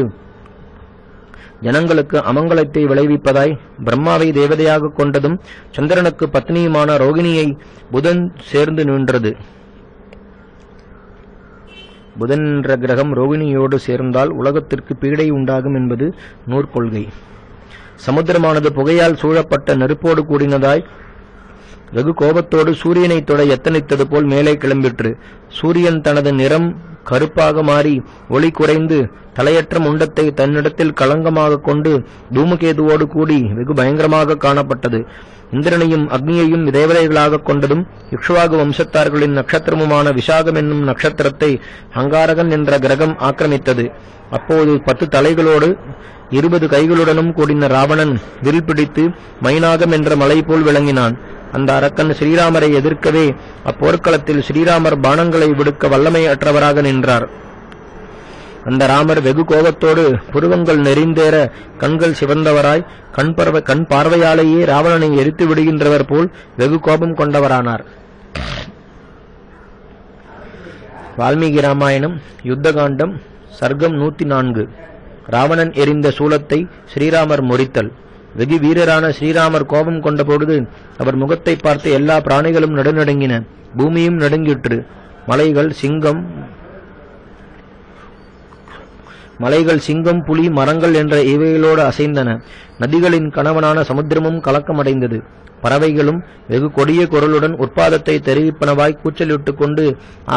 ஜனங்களுக்கு அமங்கலத்தை விளைவிப்பதாய் பிரம்மாவை தேவதையாக கொண்டதும் சந்திரனுக்கு பத்னியுமான ரோகிணியை புதன் சேர்ந்து நின்றது. புதன் என்ற கிரகம் ரோகிணியோடு சேர்ந்தால் உலகத்திற்கு பீடை உண்டாகும் என்பது நூற்கொள்கை. சமுத்திரமானது புகையால் சூழப்பட்ட நெருப்போடு கூடினதாய் வெகு கோபத்தோடு சூரியனை தொட எத்தனித்தது போல் மேலே கிளம்பிற்று. சூரியன் தனது நிறம் கருப்பாக மாறி ஒளி குறைந்து தலையற்ற முண்டத்தை தன்னிடத்தில் களங்கமாக கொண்டு தூமகேதுவோடு கூடி வெகு பயங்கரமாக காணப்பட்டது. இந்திரனையும் அக்னியையும் தேவதைகளாக கொண்டதும் இக்ஷ்வாகு வம்சத்தார்களின் நட்சத்திரமுமான விசாகம் என்னும் நட்சத்திரத்தை அங்காரகன் என்ற கிரகம் ஆக்கிரமித்தது. அப்போது 10 தலைகளோடு 20 கைகளுடனும் கூடின ராவணன் வில் பிடித்து மைனாகம் என்ற மலை போல் விளங்கினான். அந்த அரக்கன் ஸ்ரீராமரை எதிர்க்கவே அப்போர்க்களத்தில் ஸ்ரீராமர் பானங்களை விடுக்க வல்லமை அற்றவராக நின்றார். அந்த ராமர் வெகு கோபத்தோடு புருவங்கள் நெறிந்தேற கண்கள் சிவந்தவராய் கண் பார்வையாலேயே ராவணனை எரித்து விடுகின்றவர் போல் வெகு கோபம் கொண்டவரானார். வால்மீகி ராமாயணம் யுத்தகாண்டம் சர்க்கம் 104. ராவணன் எரிந்த சூலத்தை ஸ்ரீராமர் முறித்தல். வெகு வீரரான ஸ்ரீராமர் கோபம் கொண்ட பொழுது அவர் முகத்தை பார்த்து எல்லா பிராணிகளும் நடுநடுங்கின. பூமியும் நடுங்கிற்று. மலைகள் சிங்கம், புலி, மரங்கள் என்ற இவைகளோடு அசைந்தன. நதிகளின் கணவனான சமுத்திரமும் கலக்கமடைந்தது. பறவைகளும் வெகு கொடிய குரலுடன் உற்பாதத்தை தெரிவிப்பனவாய் கூச்சலிட்டுக் கொண்டு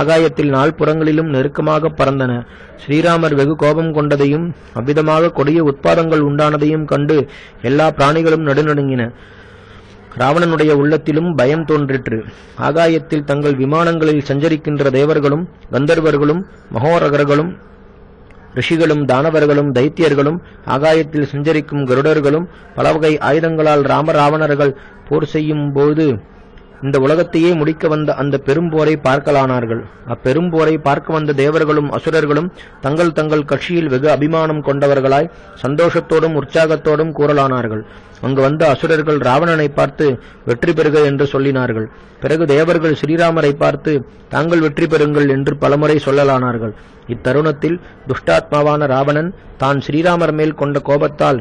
ஆகாயத்தில் 4 புறங்களிலும் நெருக்கமாக பறந்தன. ஸ்ரீராமர் வெகு கோபம் கொண்டதையும் அவ்விதமாக கொடிய உற்பாதங்கள் உண்டானதையும் கண்டு எல்லா பிராணிகளும் நடுநடுங்கின. ராவணனுடைய உள்ளத்திலும் பயம் தோன்றிற்று. ஆகாயத்தில் தங்கள் விமானங்களில் சஞ்சரிக்கின்ற தேவர்களும் கந்தர்வர்களும் மகோரகர்களும் ரிஷிகளும் தானவர்களும் தைத்தியர்களும் ஆகாயத்தில் சஞ்சரிக்கும் கருடர்களும் பலவகை ஆயுதங்களால் ராவணர்கள் போர் செய்யும் போது இந்த உலகத்தையே முடிக்க வந்த அந்த பெரும்போரை பார்க்கலானார்கள். அப்பெரும்போரை பார்க்க வந்த தேவர்களும் அசுரர்களும் தங்கள் தங்கள் கட்சியில் வெகு அபிமானம் கொண்டவர்களாய் சந்தோஷத்தோடும் உற்சாகத்தோடும் கூறலானார்கள். அங்கு வந்த அசுரர்கள் ராவணனை பார்த்து வெற்றி பெறுக என்று சொல்லினார்கள். பிறகு தேவர்கள் ஸ்ரீராமரை பார்த்து தாங்கள் வெற்றி பெறுங்கள் என்று பலமுறை சொல்லலானார்கள். இத்தருணத்தில் துஷ்டாத்மாவான ராவணன் தான் ஸ்ரீராமர் மேல் கொண்ட கோபத்தால்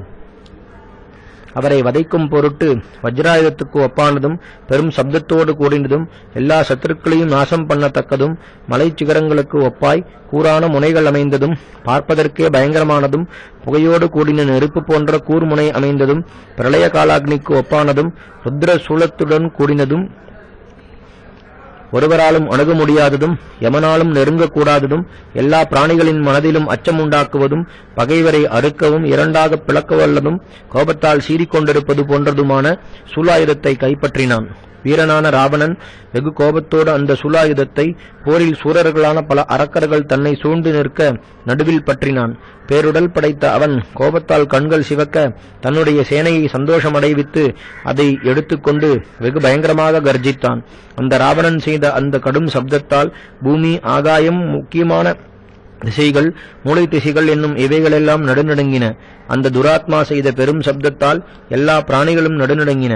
அவரை வதைக்கும் பொருட்டு வஜ்ராயுதத்துக்கு ஒப்பானதும் பெரும் சப்தத்தோடு கூடினதும் எல்லா சத்துருக்களையும் நாசம் பண்ணத்தக்கதும் மலை சிகரங்களுக்கு ஒப்பாய் கூரான முனைகள் அமைந்ததும் பார்ப்பதற்கே பயங்கரமானதும் புகையோடு கூடின நெருப்பு போன்ற கூர்முனை அமைந்ததும் பிரளய காலாக்னிக்கு ஒப்பானதும் ருத்ர சூலத்துடன் கூடினதும் ஒருவராலும் அணுக முடியாததும் யமனாலும் நெருங்கக்கூடாததும் எல்லா பிராணிகளின் மனதிலும் அச்சம் உண்டாக்குவதும் பகைவரை அறுக்கவும் இரண்டாக பிளக்கவல்லதும் கோபத்தால் சீறிக்கொண்டிருப்பது போன்றதுமான சூலாயுதத்தை கைப்பற்றினான். வீரனான ராவணன் வெகு கோபத்தோடு அந்த சூலாயுதத்தை போரில் சூரர்களான பல அரக்கர்கள் தன்னை சூழ்ந்து நிற்க நடுவில் பற்றினான். பேருடல் படைத்த அவன் கோபத்தால் கண்கள் சிவக்க தன்னுடைய சேனையை சந்தோஷமடைவித்து அதை எடுத்துக்கொண்டு வெகு பயங்கரமாக கர்ஜித்தான். அந்த ராவணன் செய்த அந்த கடும் சப்தத்தால் பூமி, ஆகாயம், முக்கியமான திசைகள், மூளை திசைகள் என்னும் இவைகளெல்லாம் நடுநடுங்கின. அந்த துராத்மா செய்த பெரும் சப்தத்தால் எல்லா பிராணிகளும் நடுநடுங்கின.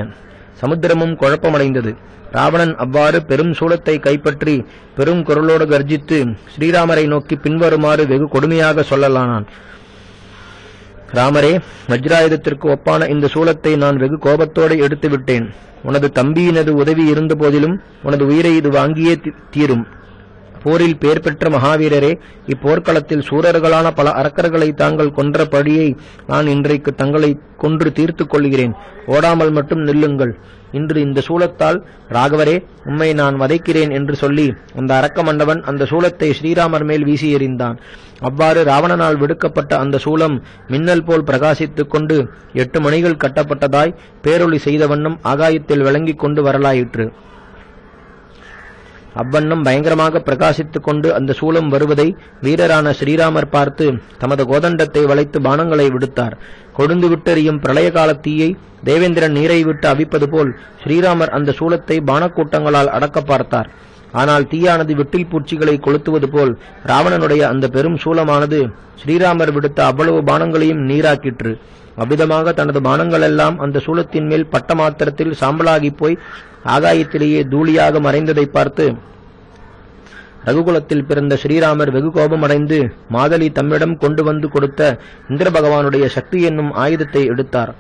சமுத்திரமும் குழப்பமடைந்தது. ராவணன் அவ்வாறு பெரும் சூலத்தை கைப்பற்றி பெரும் குரலோடு கர்ஜித்து ஸ்ரீராமரை நோக்கி பின்வருமாறு வெகு கொடுமையாக சொல்லலானான். ராமரே, வஜ்ராயுதத்திற்கு ஒப்பான இந்த சூலத்தை நான் வெகு கோபத்தோடு எடுத்து விட்டேன். உனது தம்பியினது உதவி இருந்த போதிலும் உனது உயிரை இது வாங்கியே தீரும். போரில் பேர் பெற்ற மகாவீரரே, இப்போர்க்களத்தில் சூரர்களான பல அரக்கர்களை தாங்கள் கொன்ற படியை நான் இன்றைக்கு தங்களை கொன்று தீர்த்துக் கொள்கிறேன். ஓடாமல் மட்டும் நில்லுங்கள். இன்று இந்த சூலத்தால் ராகவரே உம்மை நான் வதைக்கிறேன் என்று சொல்லி அந்த அரக்க மன்னவன் அந்த சூலத்தை ஸ்ரீராமர் மேல் வீசி எறிந்தான். அவ்வாறு ராவணனால் விடுக்கப்பட்ட அந்த சூலம் மின்னல் போல் பிரகாசித்துக் கொண்டு 8 மணிகள் கட்டப்பட்டதாய் பேரொளி செய்த வண்ணம் ஆகாயத்தில் விளங்கிக் கொண்டு வரலாயிற்று. அவ்வண்ணம் பயங்கரமாக பிரகாசித்துக் கொண்டு அந்த சூலம் வருவதை வீரரான ஸ்ரீராமர் பார்த்து தமது கோதண்டத்தை வளைத்து பானங்களை விடுத்தார். கொழுந்து விட்டெறியும் பிரளய கால தீயை தேவேந்திரன் நீரை விட்டு அவிப்பது போல் ஸ்ரீராமர் அந்த சூலத்தை பானக்கூட்டங்களால் அடக்க பார்த்தார். ஆனால் தீயானது விட்டில் பூச்சிகளை கொளுத்துவது போல் ராவணனுடைய அந்த பெரும் சூலமானது ஸ்ரீராமர் விடுத்த அவ்வளவு பானங்களையும் நீராக்கிற்று. அவ்விதமாக தனது பானங்களெல்லாம் அந்த சூலத்தின் மேல் பட்ட மாத்திரத்தில் சாம்பலாகி போய் ஆகாயத்திலேயே தூளியாக மறைந்ததை பார்த்து ரகுகுலத்தில் பிறந்த ஸ்ரீராமர் வெகு கோபமடைந்து மாதலி தம்மிடம் கொண்டு வந்து கொடுத்த இந்திர பகவானுடைய சக்தி என்னும் ஆயுதத்தை எடுத்தார்.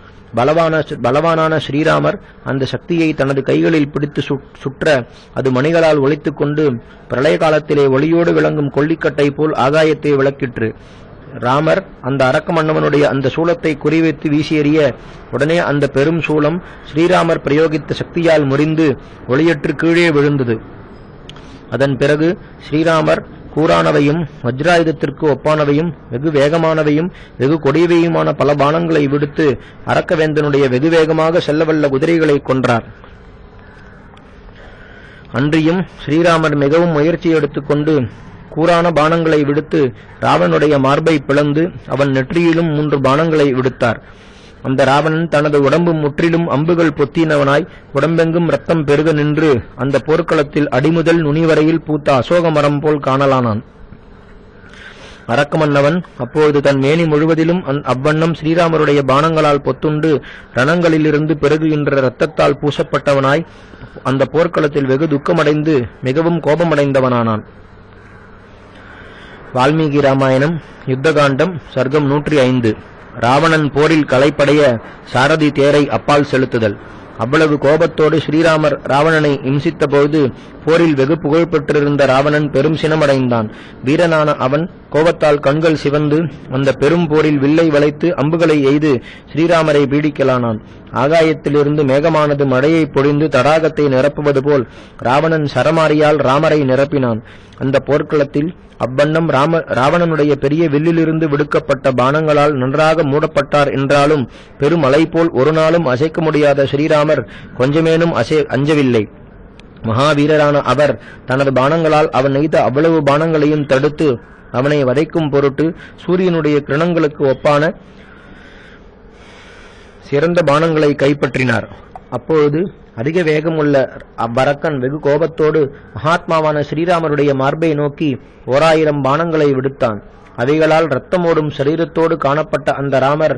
பலவானான ஸ்ரீராமர் அந்த சக்தியை தனது கைகளில் பிடித்து சுற்ற அது மணிகளால் ஒலித்துக் கொண்டு பிரளய காலத்திலே ஒளியோடு விளங்கும் கொல்லிக்கட்டை போல் ஆகாயத்தை விளக்கிற்று. ராமர் அந்த அரக்க மன்னவனுடைய அந்த சூலத்தை குறிவைத்து வீசி எறிய உடனே அந்த பெரும் சூலம் ஸ்ரீராமர் பிரயோகித்த சக்தியால் முறிந்து ஒளியற்று கீழே விழுந்தது. அதன் பிறகு ஸ்ரீராமர் கூரானவையும் வஜ்ராயுதத்திற்கு ஒப்பானவையும் வெகு வேகமானவையும் வெகு கொடியவையுமான பல பானங்களை விடுத்து அரக்கவேந்தனுடைய வெகு வேகமாக செல்லவல்ல குதிரைகளை கொன்றார். அன்றியும் ஸ்ரீராமர் மிகவும் முயற்சி எடுத்துக்கொண்டு கூரான பானங்களை விடுத்து ராவனுடைய மார்பை பிளந்து அவன் நெற்றியிலும் 3 பானங்களை விடுத்தார். அந்த ராவணன் தனது உடம்பு முற்றிலும் அம்புகள் பொத்தினவனாய் உடம்பெங்கும் ரத்தம் பெருக நின்று அந்த போர்க்களத்தில் அடிமுதல் நுனி வரையில் பூத்த அசோக மரம் போல் காணலானான். அரக்க மன்னவன் அப்பொழுது தன் மேனி முழுவதிலும் அவ்வண்ணம் ஸ்ரீராமருடைய பானங்களால் பொத்துண்டு ரணங்களிலிருந்து பெருகுகின்ற இரத்தத்தால் பூசப்பட்டவனாய் அந்த போர்க்களத்தில் வெகு துக்கமடைந்து மிகவும் கோபமடைந்தவனானான். வால்மீகி ராமாயணம் யுத்தகாண்டம் சர்க்கம் 105. ராவணன் போரில் களைப்படைய சாரதி தேரை அப்பால் செலுத்துதல். அவ்வளவு கோபத்தோடு ஸ்ரீராமர் ராவணனை இம்சித்த பொழுது போரில் வெகு புகழ் பெற்றிருந்த ராவணன் பெரும் சினமடைந்தான். வீரனான அவன் கோபத்தால் கண்கள் சிவந்து அந்த பெரும் போரில் வில்லை வளைத்து அம்புகளை எய்து ஸ்ரீராமரை பீடிக்கலானான். ஆகாயத்திலிருந்து மேகமானது மழையை பொழிந்து தடாகத்தை நிரப்புவது போல் ராவணன் சரமாரியால் ராமரை நிரப்பினான். அந்த போர்க்களத்தில் அவ்வண்ணம் ராவணனுடைய பெரிய வில்லிலிருந்து விடுக்கப்பட்ட பானங்களால் நன்றாக மூடப்பட்டார் என்றாலும் பெருமலை போல் ஒரு நாளும் அசைக்க முடியாத ஸ்ரீராமர் ஸ்ரீராமர் கொஞ்சமேனும் அஞ்சவில்லை. மகாவீரரான அவர் தனது பாணங்களால் அவன் நெய்த அவ்வளவு பாணங்களையும் தடுத்து அவனை வதைக்கும் பொருட்டு சூரியனுடைய கிரணங்களுக்கு ஒப்பான சிறந்த பாணங்களை கைப்பற்றினார். அப்பொழுது அதிக வேகமுள்ள அவ்வரக்கன் வெகு கோபத்தோடு மகாத்மாவான ஸ்ரீராமருடைய மார்பை நோக்கி 1000 பாணங்களை விடுத்தான். அவைகளால் இரத்தமோடும் சரீரத்தோடு காணப்பட்ட அந்த ராமர்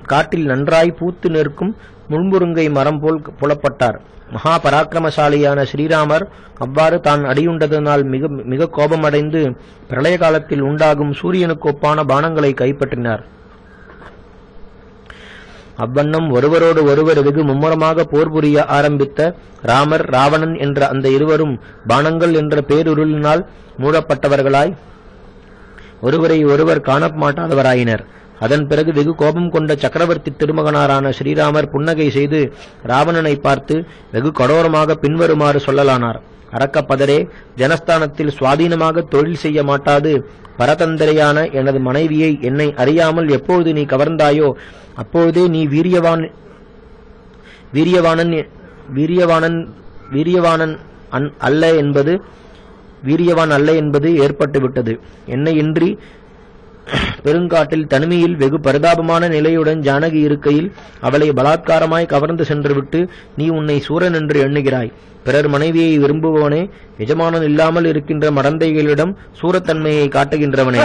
காற்றில் நன்றாய் பூத்து நிற்கும் முள்முருங்கை மரம் போல் புலப்பட்டார். மகா பராக்கிரமசாலியான ஸ்ரீராமர் அவ்வாறு தான் அடியுண்டதனால் மிக கோபமடைந்து பிரளய காலத்தில் உண்டாகும் சூரியனுக்கு ஒப்பான பாணங்களை கைப்பற்றினார். அவ்வண்ணம் ஒருவரோடு ஒருவர் வெகு மும்முரமாக போர் புரிய ஆரம்பித்த ராமர் ராவணன் என்ற அந்த இருவரும் பாணங்கள் என்ற பேருருளினால் மூடப்பட்டவர்களாய் ஒருவரை ஒருவர் காண மாட்டாதவராயினர். அதன் பிறகு வெகு கோபம் கொண்ட சக்கரவர்த்தி திருமகனாரான ஸ்ரீராமர் புன்னகை செய்து ராவணனை பார்த்து வெகு கடோரமாக பின்வருமாறு சொல்லலானார். அரக்கப்பதரே, ஜனஸ்தானத்தில் சுவாதீனமாக தொழில் செய்ய மாட்டாது பரதந்திரையான எனது மனைவியை என்னை அறியாமல் எப்பொழுது நீ கவர்ந்தாயோ அப்பொழுதே நீ வீரியவான் அல்ல என்பது ஏற்பட்டுவிட்டது. என்னை இன்றி பெருங்காட்டில் தனிமையில் வெகு பரிதாபமான நிலையுடன் ஜானகி இருக்கையில் அவளை பலாத்காரமாய் கவர்ந்து சென்றுவிட்டு நீ உன்னை சூரன் என்று எண்ணுகிறாய். பிறர் மனைவியை விரும்புபவனே, எஜமானன் இல்லாமல் இருக்கின்ற மடந்தைகளிடம் சூரத்தன்மையை காட்டுகின்றவனே,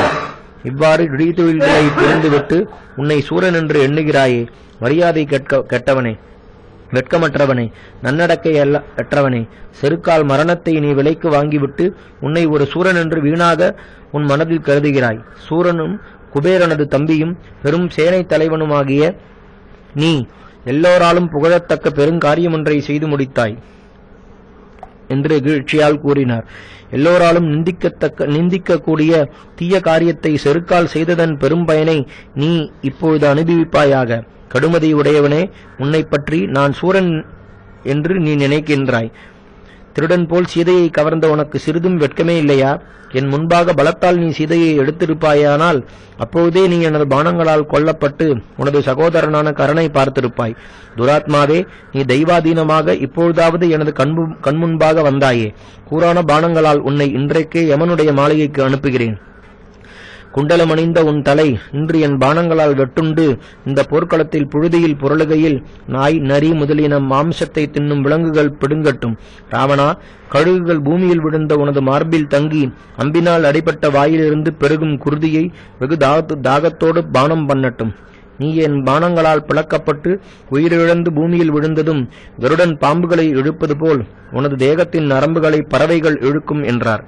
இவ்வாறு இடிதொழில்களை புரிந்துவிட்டு உன்னை சூரன் என்று எண்ணுகிறாயே, மரியாதை கெட்டவனே, வெட்கமற்றவனே, நன்னடக்கை அற்றவனே, செருக்கால் மரணத்தை நீ விலைக்கு வாங்கிவிட்டு உன்னை ஒரு சூரன் என்று வீணாக உன் மனதில் கருதுகிறாய். சூரனும் குபேரனது தம்பியும் பெரும் சேனை தலைவனுமாகிய நீ எல்லோராலும் புகழத்தக்க பெருங்காரியமொன்றை செய்து முடித்தாய் என்று வீழ்ச்சியால் கூறினார். எல்லோராலும் நிந்திக்கக்கூடிய தீய காரியத்தை செருக்கால் செய்ததன் பெரும் பயனை நீ இப்பொழுது அனுபவிப்பாயாக. கடுமதி உடையவனே, உன்னை பற்றி நான் சூரன் என்று நீ நினைக்கின்றாய். திருடன் போல் சீதையை கவர்ந்த உனக்கு சிறிதும் வெட்கமே இல்லையா? என் முன்பாக பலத்தால் நீ சீதையை எடுத்திருப்பாயானால் அப்போதே நீ எனது பாணங்களால் கொல்லப்பட்டு உனது சகோதரனான கரனை பார்த்திருப்பாய். துராத்மாவே, நீ தெய்வாதீனமாக இப்பொழுதாவது எனது கண்முன்பாக வந்தாயே. கூரான பாணங்களால் உன்னை இன்றைக்கே யமனுடைய மாளிகைக்கு அனுப்புகிறேன். குண்டலமணிந்த உன் தலை இன்று என் பாணங்களால் வெட்டுண்டு இந்த போர்க்களத்தில் புழுதியில் புரளுகையில் நாய், நரி முதலின மாம்சத்தை தின்னும் விலங்குகள் பிடுங்கட்டும். ராவணா, கழுகுகள் பூமியில் விழுந்த உனது மார்பில் தங்கி அம்பினால் அடிபட்ட வாயிலிருந்து பெருகும் குருதியை வெகு தாகத்தோடு பானம் பண்ணட்டும். நீ என் பாணங்களால் பிளக்கப்பட்டு உயிரிழந்து பூமியில் விழுந்ததும் கருடன் பாம்புகளை இழுப்பது போல் உனது தேகத்தின் நரம்புகளை பறவைகள் இழுக்கும் என்றார்.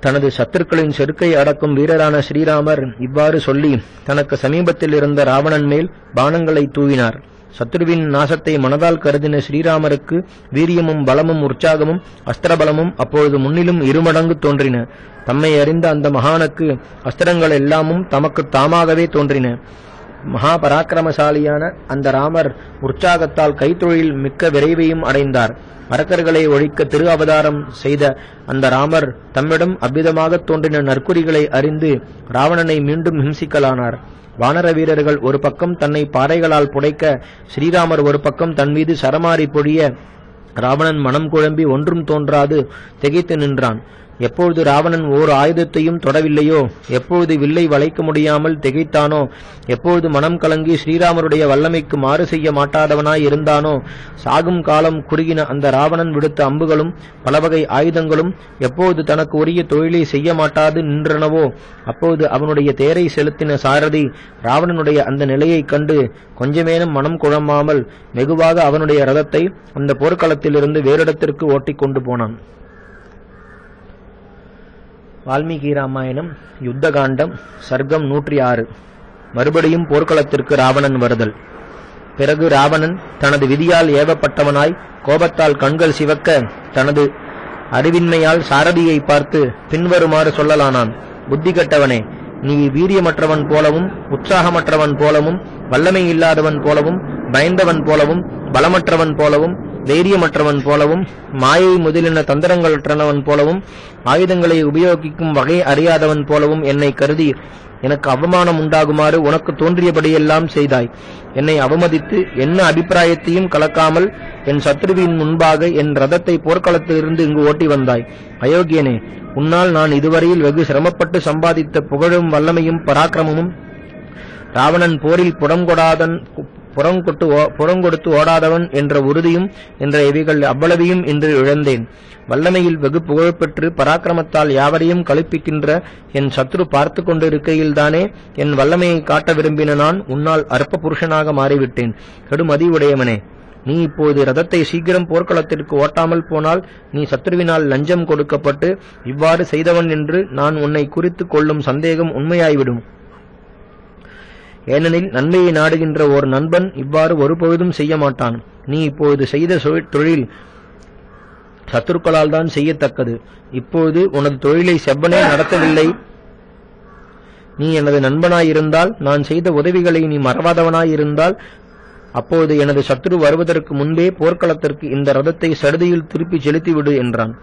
தனது சத்துருக்களின் செருக்கை அடக்கும் வீரரான ஸ்ரீராமர் இவ்வாறு சொல்லி தனக்கு சமீபத்தில் இருந்த ராவணன் மேல் பாணங்களை தூவினார். சத்ருவின் நாசத்தை மனதால் கருதின ஸ்ரீராமருக்கு வீரியமும் பலமும் உற்சாகமும் அஸ்திரபலமும் அப்பொழுது முன்னிலும் இருமடங்கு தோன்றின. தம்மை அறிந்த அந்த மகானுக்கு அஸ்திரங்கள் எல்லாமும் தமக்கு தாமாகவே தோன்றின. மகா பராக்கிரமசாலியான அந்த ராமர் உற்சாகத்தால் கைத்தொழில் மிக்க விரைவையும் அடைந்தார். அரக்கர்களை ஒழிக்க திரு அவதாரம் செய்த அந்த ராமர் தம்மிடம் அவ்விதமாக தோன்றின நற்குறிகளை அறிந்து ராவணனை மீண்டும் ஹிம்சிக்கலானார். வானர வீரர்கள் ஒரு பக்கம் தன்னை பாறைகளால் புடைக்க, ஸ்ரீராமர் ஒரு பக்கம் தன் மீது சரமாரி பொழிய ராவணன் மனம் குழம்பி ஒன்றும் தோன்றாது திகைத்து நின்றான். எப்பொழுது ராவணன் ஓர் ஆயுதத்தையும் தொடவில்லையோ, எப்பொழுது வில்லை வளைக்க முடியாமல் திகைத்தானோ, எப்பொழுது மனம் கலங்கி ஸ்ரீராமருடைய வல்லமைக்கு மாறு செய்ய மாட்டாதவனாய் இருந்தானோ, சாகும் காலம் குறுகின அந்த ராவணன் விடுத்த அம்புகளும் பலவகை ஆயுதங்களும் எப்பொழுது தனக்கு உரிய தொழிலை செய்ய மாட்டாது நின்றனவோ, அப்போது அவனுடைய தேரை செலுத்தின சாரதி ராவணனுடைய அந்த நிலையைக் கண்டு கொஞ்சமேனும் மனம் குழம்பாமல் வெகுவாக அவனுடைய ரதத்தை அந்த போர்க்களத்திலிருந்து வேறிடத்திற்கு ஓட்டிக் கொண்டு போனான். வால்மீகி ராமாயணம் யுத்தகாண்டம் சர்க்கம் 106. மறுபடியும் போர்க்களத்திற்கு ராவணன் வருதல். பிறகு ராவணன் தனது விதியால் ஏவப்பட்டவனாய் கோபத்தால் கண்கள் சிவக்க தனது அறிவின்மையால் சாரதியை பார்த்து பின்வருமாறு சொல்லலானான். புத்தி கெட்டவனே, நீ வீரியமற்றவன் போலவும் உற்சாகமற்றவன் போலவும் வல்லமை இல்லாதவன் போலவும் பயந்தவன் போலவும் பலமற்றவன் போலவும் தைரியமற்றவன் போலவும் மாயை முதலின தந்திரங்களற்றவன் போலவும் ஆயுதங்களை உபயோகிக்கும் வகை அறியாதவன் போலவும் என்னை கருதி எனக்கு அவமானம் உண்டாகுமாறு உனக்கு தோன்றியபடியெல்லாம் செய்தாய். என்னை அவமதித்து என்ன அபிப்பிராயத்தையும் கலக்காமல் என் சத்ருவின் முன்பாக என் ரதத்தை போர்க்களத்திலிருந்து இங்கு ஓட்டி வந்தாய். அயோக்கியனே, உன்னால் நான் இதுவரையில் வெகு சிரமப்பட்டு சம்பாதித்த புகழும் வல்லமையும் பராக்கிரமமும் ராவணன் போரில் புறங்கொடுத்து ஓடாதவன் என்ற உறுதியும் என்ற இவைகள் அவ்வளவையும் இன்று இழந்தேன். வல்லமையில் வெகு புகழ்பெற்று பராக்கிரமத்தால் யாவரையும் கழிப்பிக்கின்ற என் சத்ரு பார்த்து கொண்டிருக்கையில்தானே என் வல்லமையை காட்ட விரும்பின நான் உன்னால் அற்ப புருஷனாக மாறிவிட்டேன். கெடுமதி உடையவனே, நீ இப்போது ரதத்தை சீக்கிரம் போர்க்களத்திற்கு ஓட்டாமல் போனால் நீ சத்ருவினால் லஞ்சம் கொடுக்கப்பட்டு இவ்வாறு செய்தவன் என்று நான் உன்னை குறித்து கொள்ளும் சந்தேகம் உண்மையாய்விடும். ஏனெனில் நன்மையை நாடுகின்ற ஓர் நண்பன் இவ்வாறு ஒருபொழுதும் செய்ய மாட்டான். நீ இப்போது செய்த தொழில் சத்துருக்களால் தான் செய்யத்தக்கது. இப்போது உனது தொழிலை செவ்வனே நடத்தவில்லை. நீ எனது நண்பனாயிருந்தால், நான் செய்த உதவிகளை நீ மறவாதவனாயிருந்தால், அப்போது எனது சத்ரு வருவதற்கு முன்பே போர்க்களத்திற்கு இந்த ரதத்தை சடுதியில் திருப்பி செலுத்திவிடு என்றான்.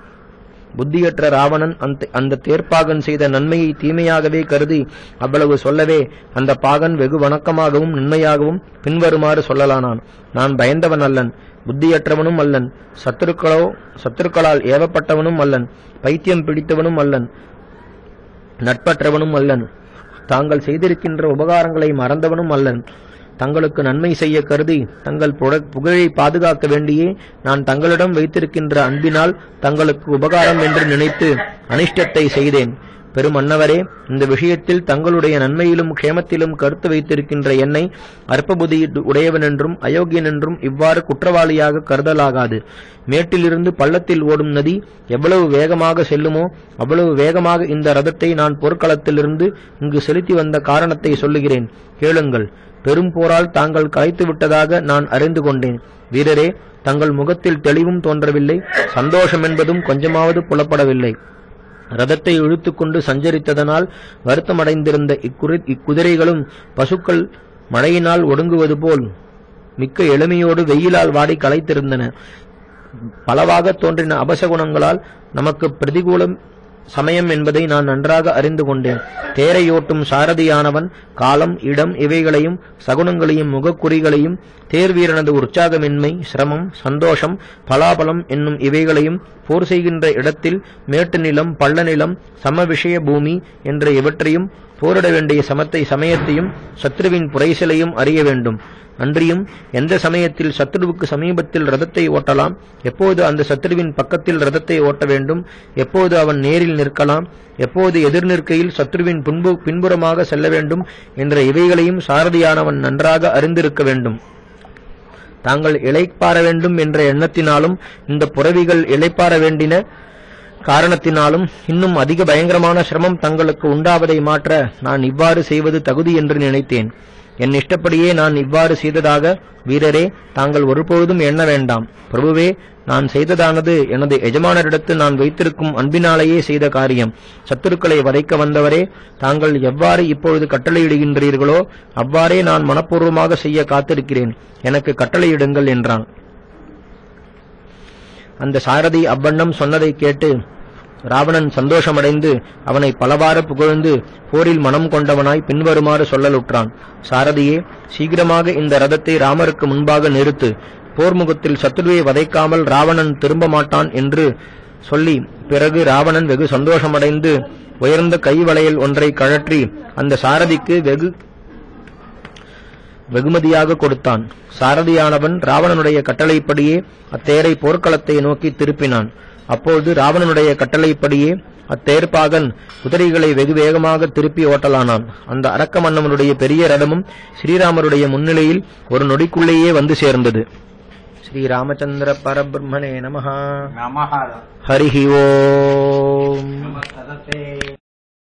புத்தியற்ற ராவணன் அந்த தேர்ப்பாகன் செய்த நன்மையை தீமையாகவே கருதி அவ்வளவு சொல்லவே அந்த பாகன் வெகு வணக்கமாகவும் நன்மையாகவும் பின்வருமாறு சொல்லலானான். நான் பயந்தவன் அல்லன், புத்தியற்றவனும் அல்லன், சத்துருக்களால் ஏவப்பட்டவனும் அல்லன், பைத்தியம் பிடித்தவனும் அல்லன், நட்பற்றவனும் அல்லன், தாங்கள் செய்திருக்கின்ற உபகாரங்களை மறந்தவனும் அல்லன். தங்களுக்கு நன்மை செய்ய கருதி தங்கள் புகழை பாதுகாக்க வேண்டியே நான் தங்களிடம் வைத்திருக்கின்ற அன்பினால் தங்களுக்கு உபகாரம் என்று நினைத்து அனிஷ்டத்தை செய்தேன். பெருமன்னவரே, இந்த விஷயத்தில் தங்களுடைய நன்மையிலும் க்ஷேமத்திலும் கருத்து வைத்திருக்கின்ற என்னை அற்பபுதி உடையவனென்றும் அயோக்கியனென்றும் இவ்வாறு குற்றவாளியாக கருதலாகாது. மேட்டிலிருந்து பள்ளத்தில் ஓடும் நதி எவ்வளவு வேகமாக செல்லுமோ அவ்வளவு வேகமாக இந்த ரதத்தை நான் போர்க்களத்திலிருந்து இங்கு செலுத்தி வந்த காரணத்தை சொல்லுகிறேன், கேளுங்கள். பெரும் போரால் தாங்கள் களைத்து விட்டதாக நான் அறிந்து கொண்டேன். வீரரே, தங்கள் முகத்தில் தெளிவும் தோன்றவில்லை, சந்தோஷம் என்பதும் கொஞ்சமாவது புலப்படவில்லை. ரதத்தை இழுத்துக்கொண்டு சஞ்சரித்ததனால் வருத்தமடைந்திருந்த இக்குதிரைகளும் பசுக்கள் மழையினால் ஒடுங்குவது போல் மிக்க எளிமையோடு வெயிலால் வாடி களைத்திருந்தன. பலவாக தோன்றின அபசகுணங்களால் நமக்கு பிரதிகூலம் சமயம் என்பதை நான் நன்றாக அறிந்து கொண்டேன். தேரையோட்டும் சாரதியானவன் காலம், இடம் இவைகளையும் சகுனங்களையும் முகக்குறிகளையும் தேர்வீரனது உற்சாகமின்மை, சிரமம், சந்தோஷம், பலாபலம் என்னும் இவைகளையும் போர் செய்கின்ற இடத்தில் மேட்டு நிலம், பள்ள நிலம், சம விஷய பூமி என்ற இவற்றையும் போரிட வேண்டிய சமயத்தையும் சத்ருவின் புரைசலையும் அறிய வேண்டும். அன்றியும் எந்த சமயத்தில் சத்ருவுக்கு சமீபத்தில் ரதத்தை ஓட்டலாம், எப்போது அந்த சத்ருவின் பக்கத்தில் ரதத்தை ஓட்ட வேண்டும், எப்போது அவன் நேரில் நிற்கலாம், எப்போது எதிர் நிற்கையில் சத்ருவின் பின்புறமாக செல்ல வேண்டும் என்ற இவைகளையும் சாரதியானவன் நன்றாக அறிந்திருக்க வேண்டும். தாங்கள் இளைப்பாற வேண்டும் என்ற எண்ணத்தினாலும் இந்த புறவிகள் இளைப்பாற வேண்டின காரணத்தினாலும் இன்னும் அதிக பயங்கரமான சிரமம் தங்களுக்கு உண்டாவதை மாற்ற நான் இவ்வாறு செய்வது தகுதி என்று நினைத்தேன். என் இஷ்டப்படியே நான் இவ்வாறு செய்ததாக வீரரே தாங்கள் ஒருபொழுதும் எண்ண வேண்டாம். பிரபுவே, நான் செய்ததானது எனது எஜமானரிடத்து நான் வைத்திருக்கும் அன்பினாலேயே செய்த காரியம். சத்துருக்களை வதைக்க வந்தவரே, தாங்கள் எவ்வாறு இப்பொழுது கட்டளையிடுகின்றீர்களோ அவ்வாறே நான் மனப்பூர்வமாக செய்ய காத்திருக்கிறேன். எனக்கு கட்டளையிடுங்கள் என்றான். அந்த சாரதி அவ்வண்ணம் சொன்னதை கேட்டு ராவணன் சந்தோஷமடைந்து அவனை பலவாறு புகழ்ந்து போரில் மனம் கொண்டவனாய் பின்வருமாறு சொல்லலுற்றான். சாரதியே, சீக்கிரமாக இந்த ரதத்தை ராமருக்கு முன்பாக நிறுத்து. போர்முகத்தில் சத்ருவை வதைக்காமல் ராவணன் திரும்ப மாட்டான் என்று சொல்லி பிறகு ராவணன் வெகு சந்தோஷமடைந்து உயர்ந்த கைவளையல் ஒன்றை கழற்றி அந்த சாரதிக்கு வெகுமதியாக கொடுத்தான். சாரதியானவன் ராவணனுடைய கட்டளைப்படியே அத்தேரை போர்க்களத்தை நோக்கி திருப்பினான். அப்போது ராவணனுடைய கட்டளைப்படியே அத்தேர்ப்பாகன் குதிரைகளை வெகு வேகமாக திருப்பி ஓட்டலானான். அந்த அரக்க மன்னவனுடைய பெரிய ரதமும் ஸ்ரீராமருடைய முன்னிலையில் ஒரு நொடிக்குள்ளேயே வந்து சேர்ந்தது. ஸ்ரீராமச்சந்திர பரபிரம்மணே நமஹ. ஹரிஹி ஓம்.